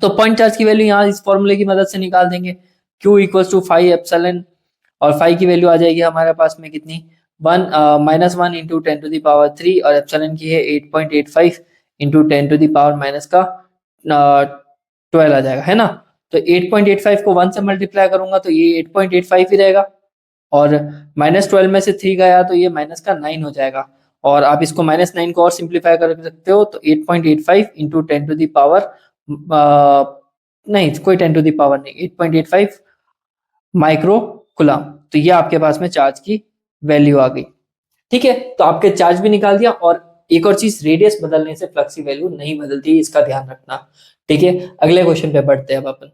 तो पॉइंट चार्ज की वैल्यू यहाँ इस फॉर्मूले की मदद से निकाल देंगे। Q इक्वल्स टू 5 एप्सिलॉन, और 5 की वैल्यू आ जाएगी हमारे पास में कितनी, -1 इंटू 10 टू द पावर 3 और एप्सिलॉन की है 8.85 into 10 to the power minus का 12 आ जाएगा, है ना। तो 8.85 को 1 से मल्टीप्लाई करूंगा तो ये 8.85 ही रहेगा, और -12 में से 3 गया तो ये माइनस का 9 हो जाएगा। और आप इसको -9 को और सिंप्लीफाई कर सकते हो, तो 8.85 इंटू 10 टू द पावर नहीं कोई 10 टू द पावर नहीं, 8.85 माइक्रो कूलम। तो ये आपके पास में चार्ज की वैल्यू आ गई। ठीक है, तो आपके चार्ज भी निकाल दिया। और एक और चीज, रेडियस बदलने से फ्लक्स की वैल्यू नहीं बदलती, इसका ध्यान रखना। ठीक है, अगले क्वेश्चन पे बढ़ते हैं अब अपन।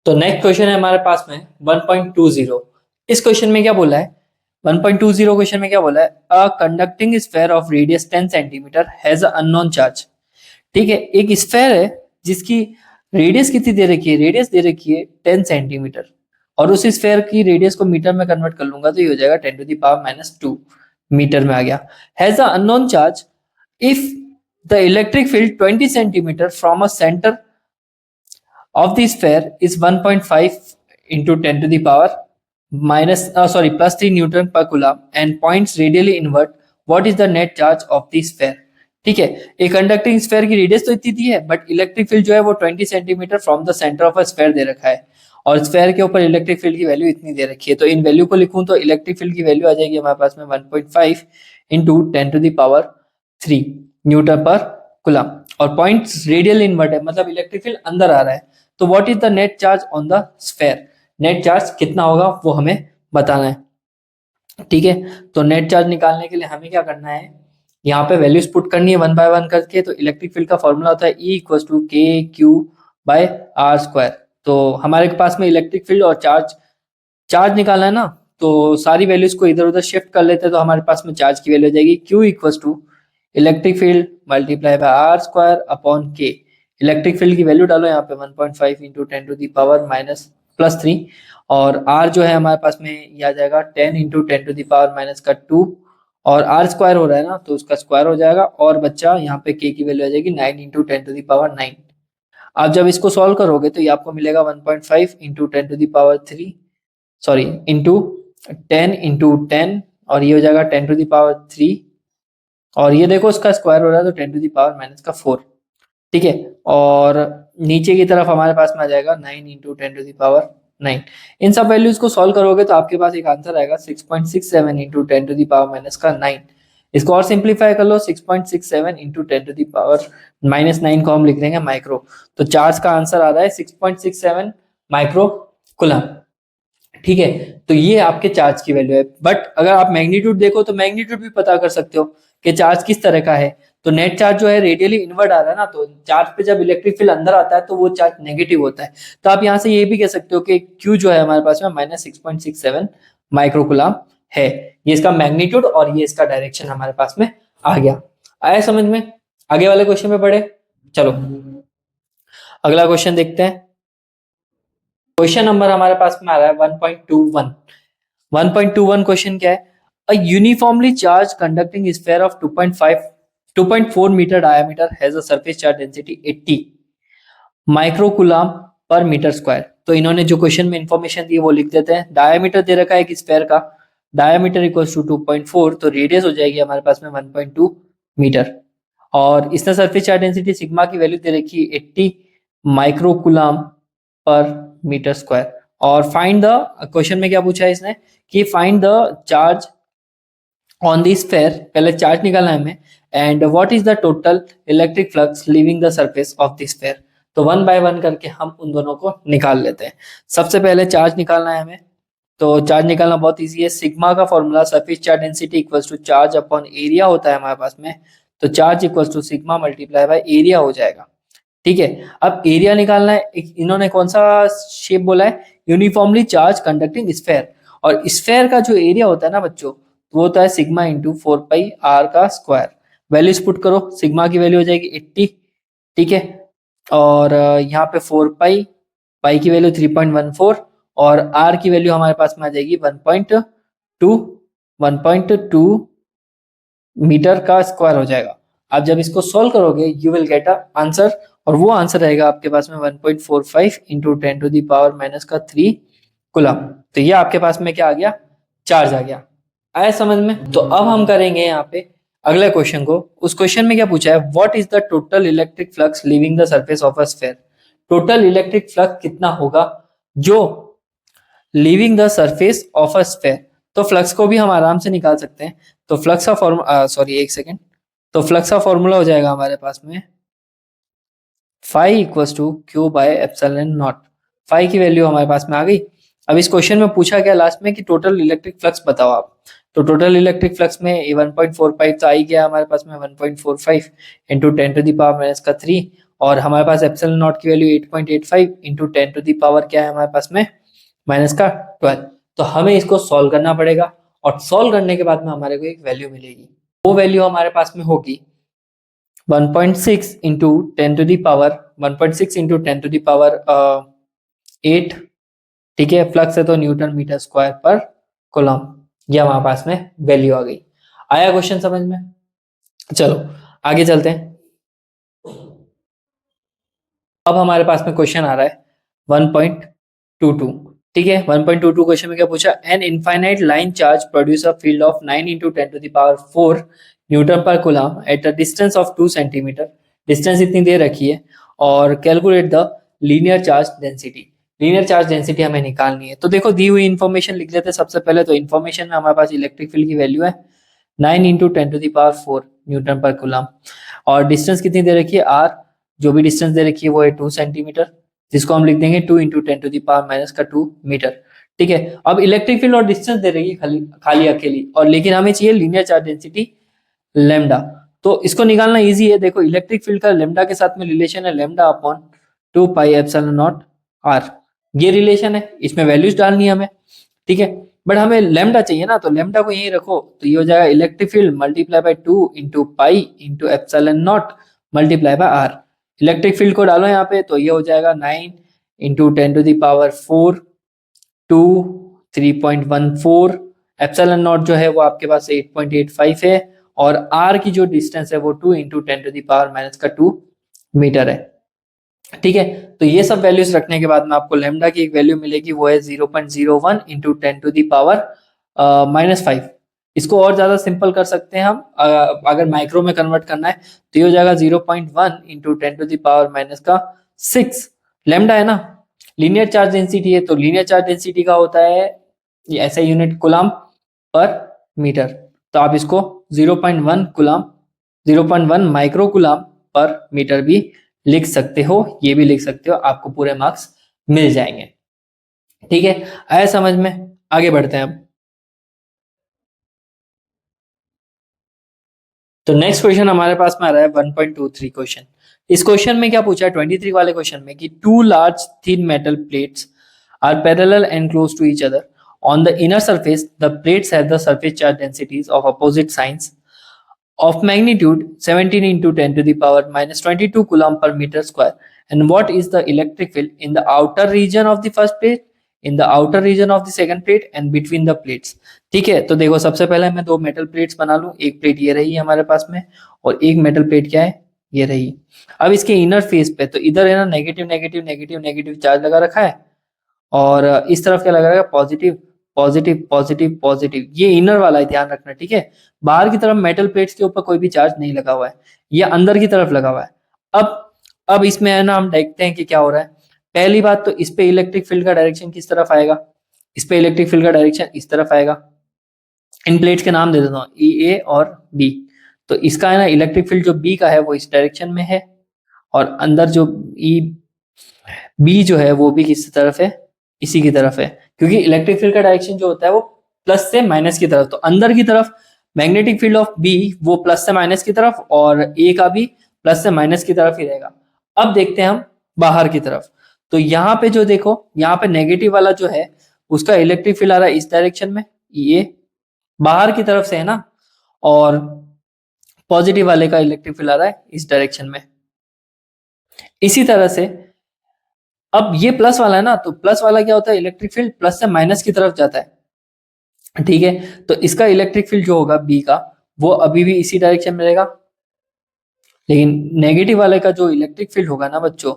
तो नेक्स्ट क्वेश्चन है हमारे पास में 1.20। इस क्वेश्चन में क्या बोला है, 1.20 क्वेश्चन में क्या बोला है, a conducting sphere of radius 10 centimetre has a unknown charge. ठीक है, एक स्फेयर है जिसकी रेडियस कितनी दे रखी है, रेडियस दे रखी है 10 सेंटीमीटर, और उस स्फेयर की रेडियस को मीटर में कन्वर्ट कर लूंगा तो ये हो जाएगा 10 टू द पावर -2 मीटर में आ गया। Has a unknown charge if the electric field 20 centimetre from a centre of the sphere is 1.5 into 10 to the power plus 3 Newton per coulomb and points radially inward, what is the net charge of the sphere। ठीक है, एक conducting sphere की radius तो इतनी दी है, but electric field जो है वो 20 centimetre from the centre of a sphere दे रखा है, और स्फेयर के ऊपर इलेक्ट्रिक फील्ड की वैल्यू इतनी दे रखी है। तो इन वैल्यू को लिखूं तो इलेक्ट्रिक फील्ड की वैल्यू आ जाएगी हमारे पास में 1.5 into 10 to the power 3 newton पर कूलम, और पॉइंट रेडियल इनवर्ट है, मतलब इलेक्ट्रिक फील्ड अंदर आ रहा है। तो what is the net charge on the sphere, net charge कितना होगा वो हमें बताना है। ठीक है, तो नेट चार्ज निकालने के लिए हमें क्या करना है, यहाँ पे वैल्यूज पुट करनी है 1 बाय 1 करके। तो इलेक्ट्रिक फील्ड का फॉर्मूला होता है E इक्वल टू KQ/R²। तो हमारे पास में इलेक्ट्रिक फील्ड और चार्ज निकालना है ना, तो सारी वैल्यूज को इधर उधर शिफ्ट कर लेते हैं, तो हमारे पास में चार्ज की वैल्यू हो जाएगी Q equal to electric field multiply by R² upon K। Electric field की वैल्यू डालो यहाँ पे 1.5 इंटू 10 टू दी पावर +3, और R जो है हमारे पास में ये आ जाएगा 10 इंटू 10 टू दी पावर -2, और R² हो रहा है ना तो उसका स्क्वायर हो जाएगा, और बच्चा यहाँ पे K की वैल्यू आ जाएगी 9 इंटू 10 टू दी पावर 9। आप जब इसको सॉल्व करोगे तो ये आपको मिलेगा 1.5 into 10 to the power 3 sorry into 10 into 10, और ये हो जाएगा 10 टू दी पावर 3, और ये देखो उसका स्क्वायर हो रहा है तो 10 टू दी पावर -4। ठीक है, और नीचे की तरफ हमारे पास में आ जाएगा 9 इंटू 10 टू दी पावर 9। इन सब वैल्यूज को सॉल्व करोगे तो आपके पास एक आंसर आएगा 6.67 इंटू 10 टू दी पावर -9। इसको और सिंप्लीफाई कर लो, 6.67 इंटू 10 टू दी पावर -9 को हम लिख देंगे माइक्रो। तो चार्ज का आंसर आ रहा है 6.67 माइक्रो कूलम। ठीक है, तो ये आपके चार्ज की वैल्यू है। बट अगर आप मैग्नीट्यूड देखो तो मैग्नीट्यूड भी पता कर सकते हो कि चार्ज किस तरह का है। तो नेट चार्ज जो है रेडियली इनवर्ड आ रहा है ना, तो चार्ज पे जब इलेक्ट्रिक फील्ड अंदर आता है तो वो चार्ज नेगेटिव होता है। तो आप यहाँ से ये भी कह सकते हो कि Q जो है हमारे पास में -6.67 माइक्रोकूलम है। ये इसका मैग्नीट्यूड और ये इसका डायरेक्शन हमारे पास में आ गया। आया समझ में? आगे वाले क्वेश्चन में बढ़े, चलो अगला क्वेश्चन देखते हैं। क्वेश्चन नंबर हमारे पास में आ रहा है 1.21। 1.21 क्वेश्चन क्या है? A uniformly charged conducting sphere of 2.4 meter diameter has a surface charge density 80 microcoulomb पर मीटर स्क्वायर। तो इन्होंने जो क्वेश्चन में इंफॉर्मेशन दी वो लिख देते हैं। डायमीटर दे रखा है एक स्फेयर का, डायमीटर इक्वल्स टू 2.4, तो रेडियस हो जाएगी हमारे पास में 1.2 मीटर। और इसने सरफेस चार्ज डेंसिटी सिग्मा की वैल्यू दे रखी है 80 माइक्रोकुलाम पर मीटर स्क्वायर। और फाइंड द, क्वेश्चन में क्या पूछा है इसने कि find the charge on the sphere, पहले चार्ज निकालना है हमें, and what is the total electric flux leaving the surface of the sphere. तो वन बाय वन करके हम उन दोनों को निकाल लेते हैं। सबसे पहले चार्ज निकालना है हमें, तो चार्ज निकालना बहुत इजी है। सिग्मा का formula surface charge density equals to charge upon area होता है हमारे पास में, तो charge equals to sigma multiply by area हो जाएगा। ठीक है, अब एरिया निकालना है। इन्होंने कौन सा शेप बोला है? यूनिफॉर्मली चार्ज कंडक्टिंग स्फेयर, और स्फेयर का जो एरिया होता है ना बच्चों, वो होता है सिग्मा इंटू 4 पाई आर का स्क्वायर। वैल्यूज पुट करो, सिग्मा की वैल्यू हो जाएगी 80, ठीक है, और यहाँ पे 4 पाई, पाई की वैल्यू 3.14, और आर की वैल्यू हमारे पास में आ जाएगी 1.2 मीटर का स्क्वायर हो जाएगा। आप जब इसको सॉल्व करोगे you will get a answer, और वो आंसर रहेगा आपके पास में 1.45 इंटू 10⁻³ कूलम। तो ये आपके पास में क्या आ गया? चार्ज आ गया। आया समझ में? तो अब हम करेंगे यहाँ पे अगले क्वेश्चन को। उस क्वेश्चन में क्या पूछा है? What is the total electric flux leaving the surface of a sphere. Total electric flux कितना होगा जो leaving the surface of a sphere. तो फ्लक्स को भी हम आराम से निकाल सकते हैं। तो फ्लक्स का फॉर्मूला, सॉरी एक सेकेंड, तो फ्लक्स का फॉर्मूला हो जाएगा हमारे पास में phi equals to Q by epsilon naught. Phi की वैल्यू हमारे पास में आ गई। अब इस क्वेश्चन में पूछा गया लास्ट में कि टोटल इलेक्ट्रिक फ्लक्स बताओ आप। तो टोटल इलेक्ट्रिक फ्लक्स में 1.45 तो आ ही गया हमारे पास में, 1.45 इंटू 10⁻³ और हमारे पास एप्सिलॉन नॉट की वैल्यू 8.85 इंटू 10 क्या है हमारे पास में, -12। तो हमें इसको सॉल्व करना पड़ेगा, और सॉल्व करने के बाद में हमारे को एक वैल्यू मिलेगी। वो वैल्यू हमारे पास में होगी 1.6 इंटू 10⁻8, ठीक है, फ्लक्स है तो न्यूटन मीटर स्क्वायर पर कूलम। ये हमारे पास में वैल्यू आ गई। आया क्वेश्चन समझ में? चलो आगे चलते हैं। अब हमारे पास में क्वेश्चन आ रहा है 1.22, ठीक है। 1.22 क्वेश्चन में क्या पूछा? An infinite line charge produce a field of 9 into 10⁴ newton पर coulomb at a distance of 2 centimetre. Distance इतनी दे रखी है, और calculate the linear charge density. Linear charge density हमें निकालनी है। तो देखो दी हुई इन्फॉर्मेशन लिख लेते हैं सबसे पहले। तो इन्फॉर्मेशन में हमारे पास इलेक्ट्रिक फील्ड की वैल्यू है 9 इंटू 10⁴ न्यूटन पर कूलम, और डिस्टेंस कितनी दे रखी है? आर, जो भी डिस्टेंस दे रखी है वो है 2 सेंटीमीटर, जिसको हम लिख देंगे 2 इंटू 10⁻⁻² मीटर, ठीक है। अब इलेक्ट्रिक फील्ड और डिस्टेंस दे रही है खाली अकेली, और लेकिन हमें चाहिए लीनियर चार्ज डेंसिटी लेमडा। तो इसको निकालना इजी है। देखो इलेक्ट्रिक फील्ड का लेमडा के साथ में रिलेशन है lambda upon 2 pi epsilon naught r. ये रिलेशन है, इसमें वैल्यूज डालनी है हमें, ठीक है। बट हमें लेमडा चाहिए ना, तो लेमडा को यही रखो, तो ये हो जाएगा electric field multiply by 2 into pi into epsilon naught multiply by r. Electric field को डालो यहाँ पे, तो ये हो जाएगा 9 इंटू 10⁴ 2 3.14। एप्सिलॉन नॉट जो है वो आपके पास 8.85 है, और आर की जो डिस्टेंस है वो 2 इंटू 10⁻² मीटर है, ठीक है। तो ये सब वैल्यूज रखने के बाद में आपको लेमडा की एक वैल्यू मिलेगी, वो है 0.01 इंटू 10⁻⁻5। इसको और ज्यादा सिंपल कर सकते हैं हम, अगर माइक्रो में कन्वर्ट करना है तो ये हो जाएगा 0.1 इंटू 10⁻⁻6। लेमडा है ना, लीनियर चार्ज डेंसिटी है, तो लीनियर चार्ज डेंसिटी का होता है ये ऐसा यूनिट कूलम पर मीटर। तो आप इसको 0.1 coulomb, 0.1 micro coulomb per metre भी लिख सकते हो, ये भी लिख सकते हो, आपको पूरे मार्क्स मिल जाएंगे, ठीक है। आया समझ में? आगे बढ़ते हैं अब। तो नेक्स्ट क्वेश्चन हमारे पास में आ रहा है 1.23 क्वेश्चन। इस क्वेश्चन में क्या पूछा है 23 वाले क्वेश्चन में कि 2 large thin metal plates are parallel and close to each other On the inner surface, the plates have the surface charge densities of opposite signs of magnitude 17 into 10 to the power minus 22 coulomb per meter square. And what is the electric field in the outer region of the first plate, in the outer region of the second plate and between the plates? ठीक है, तो देखो सबसे पहले मैं दो metal plates बना लूं, एक प्लेट ये रही है हमारे पास में और एक मेटल प्लेट क्या है, ये रही। अब इसके इनर फेस पे तो इधर है ना negative negative negative negative charge लगा रखा है और इस तरफ क्या लगा रखा है, पॉजिटिव पॉजिटिव पॉजिटिव पॉजिटिव। ये इनर वाला है, ध्यान रखना, ठीक है। बाहर की तरफ मेटल प्लेट्स के ऊपर कोई भी चार्ज नहीं लगा हुआ है, ये अंदर की तरफ लगा हुआ है। अब इसमें है ना हम देखते हैं कि क्या हो रहा है। पहली बात तो इस पे इलेक्ट्रिक फील्ड का डायरेक्शन किस तरफ आएगा, इस पे इलेक्ट्रिक फील्ड का डायरेक्शन इस तरफ आएगा। इन प्लेट्स के नाम दे देता हूँ ई ए और बी। तो इसका है ना इलेक्ट्रिक फील्ड जो बी का है वो इस डायरेक्शन में है और अंदर जो ई बी जो है वो भी किस तरफ है, इसी की तरफ है, क्योंकि इलेक्ट्रिक फील्ड का डायरेक्शन जो होता है वो प्लस से माइनस की तरफ। तो अंदर की तरफ मैग्नेटिक फील्ड ऑफ बी वो प्लस से माइनस की तरफ और ए का भी प्लस से माइनस की तरफ ही रहेगा। अब देखते हैं हम बाहर की तरफ। तो यहाँ पे जो देखो, यहाँ पे नेगेटिव वाला जो है उसका इलेक्ट्रिक फील्ड आ रहा है इस डायरेक्शन में, ये बाहर की तरफ से है ना, और पॉजिटिव वाले का इलेक्ट्रिक फील्ड आ रहा है इस डायरेक्शन में। इसी तरह से अब ये प्लस वाला है ना, तो प्लस वाला क्या होता है, इलेक्ट्रिक फील्ड प्लस से माइनस की तरफ जाता है, ठीक है। तो इसका इलेक्ट्रिक फील्ड जो होगा बी का वो अभी भी इसी डायरेक्शन में रहेगा, लेकिन नेगेटिव वाले का जो इलेक्ट्रिक फील्ड होगा ना बच्चों,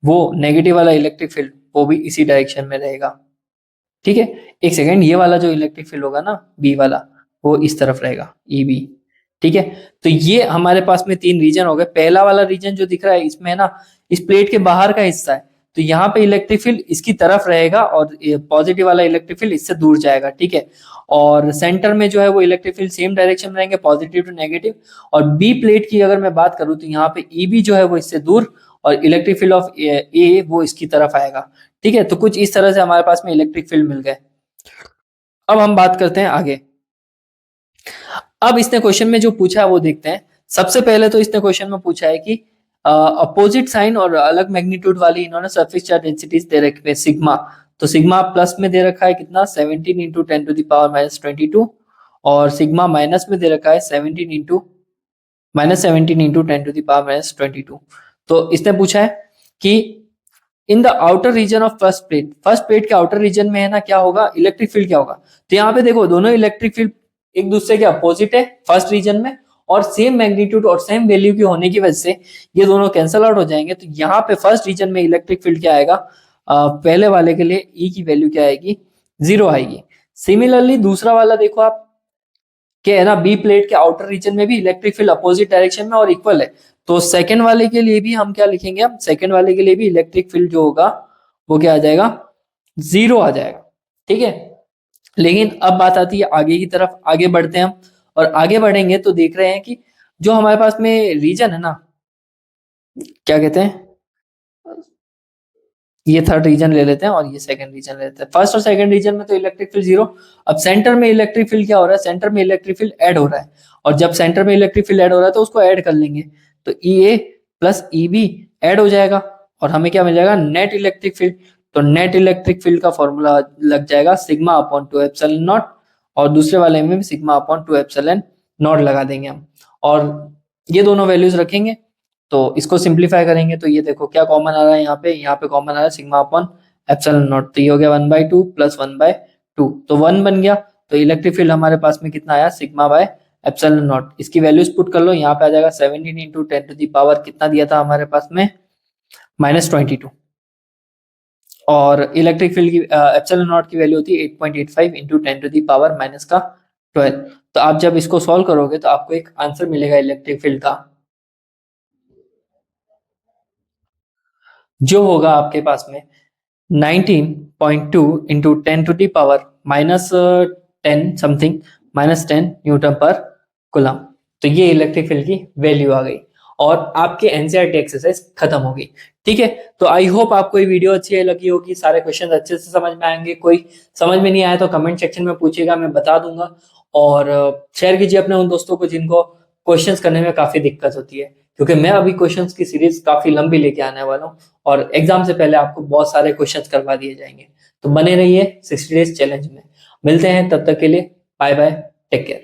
वो नेगेटिव वाला इलेक्ट्रिक फील्ड वो भी इसी डायरेक्शन में रहेगा, ठीक है। एक सेकेंड, ये वाला जो इलेक्ट्रिक फील्ड होगा ना बी वाला वो इस तरफ रहेगा ई बी, ठीक है। तो ये हमारे पास में तीन रीजन हो गए। पहला वाला रीजन जो दिख रहा है इसमें है ना, इस प्लेट के बाहर का हिस्सा है, तो यहाँ पे इलेक्ट्रिक फील्ड इसकी तरफ रहेगा और पॉजिटिव वाला इलेक्ट्रिक फील्ड इससे दूर जाएगा, ठीक है। और सेंटर में जो है वो इलेक्ट्रिक फील्ड सेम डायरेक्शन में रहेंगे, पॉजिटिव टू नेगेटिव। और बी प्लेट की अगर मैं बात करूं तो यहाँ पे ई बी जो है वो इससे दूर और इलेक्ट्रिक फील्ड ऑफ ए वो इसकी तरफ आएगा, ठीक है। तो कुछ इस तरह से हमारे पास में इलेक्ट्रिक फील्ड मिल गए। अब हम बात करते हैं आगे। अब इसने क्वेश्चन में जो पूछा है वो देखते हैं। सबसे पहले तो इसने क्वेश्चन में पूछा है कि अपोजिट साइन और अलग मैग्नीट्यूड वाली इन्होंने सरफेस चार्ज डेंसिटीज दे रखी है सिग्मा। तो सिग्मा प्लस में दे रखा है कितना, 17 into 10 to the power minus 22, और सिग्मा माइनस में दे रखा है 17 into -17 into 10 to the power minus 22। तो इसने पूछा है कि in the outer region of first plate के आउटर रीजन में है ना क्या होगा, इलेक्ट्रिक फील्ड क्या होगा। तो यहाँ पे देखो दोनों इलेक्ट्रिक फील्ड एक दूसरे के अपोजिट है फर्स्ट रीजन में, और सेम मैग्नीट्यूड और सेम वैल्यू की होने की वजह से ये दोनों कैंसल आउट हो जाएंगे। तो यहाँ पे फर्स्ट रीजन में इलेक्ट्रिक फील्ड क्या आएगा, पहले वाले के लिए ई की वैल्यू क्या आएगी, 0 आएगी। सिमिलरली दूसरा वाला देखो आप, क्या है ना, बी प्लेट के आउटर रीजन में भी इलेक्ट्रिक फील्ड अपोजिट डायरेक्शन में और इक्वल है। तो सेकंड वाले के लिए भी हम क्या लिखेंगे, हम सेकंड वाले के लिए भी इलेक्ट्रिक फील्ड जो होगा वो क्या आ जाएगा, 0 आ जाएगा, ठीक है। लेकिन अब बात आती है आगे की तरफ, आगे बढ़ते हैं हम, और आगे बढ़ेंगे तो देख रहे हैं कि जो हमारे पास में रीजन है ना, क्या कहते हैं, ये थर्ड रीजन ले लेते हैं और ये सेकंड रीजन ले लेते हैं। फर्स्ट और सेकंड रीजन में तो इलेक्ट्रिक फील्ड 0। अब सेंटर में इलेक्ट्रिक फील्ड क्या हो रहा है, सेंटर में इलेक्ट्रिक फील्ड ऐड हो रहा है, और जब सेंटर में इलेक्ट्रिक फील्ड ऐड हो रहा है तो उसको ऐड कर लेंगे, तो ई ए प्लस ई बी ऐड हो जाएगा और हमें क्या मिल जाएगा, नेट इलेक्ट्रिक फील्ड। तो नेट इलेक्ट्रिक फील्ड का फॉर्मूला लग जाएगा सिग्मा अपॉन 2 एप्सिलॉन नॉट, और दूसरे वाले में भी सिग्मा अपॉन 2 एप्सिलॉन नॉट लगा देंगे हम, और ये दोनों वैल्यूज रखेंगे। तो इसको सिंप्लीफाई करेंगे तो ये देखो क्या कॉमन आ रहा है, यहाँ पे कॉमन आ रहा है सिग्मा अपॉन एप्सिलॉन नॉट। तो ये हो गया 1/2 प्लस 1/2, तो 1 बन गया। तो इलेक्ट्रिक फील्ड हमारे पास में कितना आया, सिग्मा बाय एप्सिलॉन नॉट। इसकी वैल्यूज पुट कर लो, यहाँ पे आ जाएगा 17 इंटू 10 टू दी पावर कितना दिया था हमारे पास में, -22, और इलेक्ट्रिक फील्ड की एप्सिलॉन नॉट की वैल्यू होती है 8.85 इंटू 10 टू दी पावर -12। तो आप जब इसको सॉल्व करोगे तो आपको एक आंसर मिलेगा इलेक्ट्रिक फील्ड का, जो होगा आपके पास में 19.2 into 10 to the power -10 something -10 newton पर कूलम। तो ये इलेक्ट्रिक फील्ड की वैल्यू आ गई और आपके एनसीईआरटी एक्सरसाइज खत्म हो गई, ठीक है। तो आई होप आपको ये वीडियो अच्छी लगी होगी, सारे क्वेश्चन अच्छे से समझ में आएंगे। कोई समझ में नहीं आया तो कमेंट सेक्शन में पूछिएगा, मैं बता दूंगा। और शेयर कीजिए अपने उन दोस्तों को जिनको क्वेश्चंस करने में काफी दिक्कत होती है, क्योंकि मैं अभी क्वेश्चंस की सीरीज काफी लंबी लेके आने वाला हूँ और एग्जाम से पहले आपको बहुत सारे क्वेश्चंस करवा दिए जाएंगे। तो बने रहिए 60 डेज चैलेंज में। मिलते हैं, तब तक के लिए बाय बाय, टेक केयर।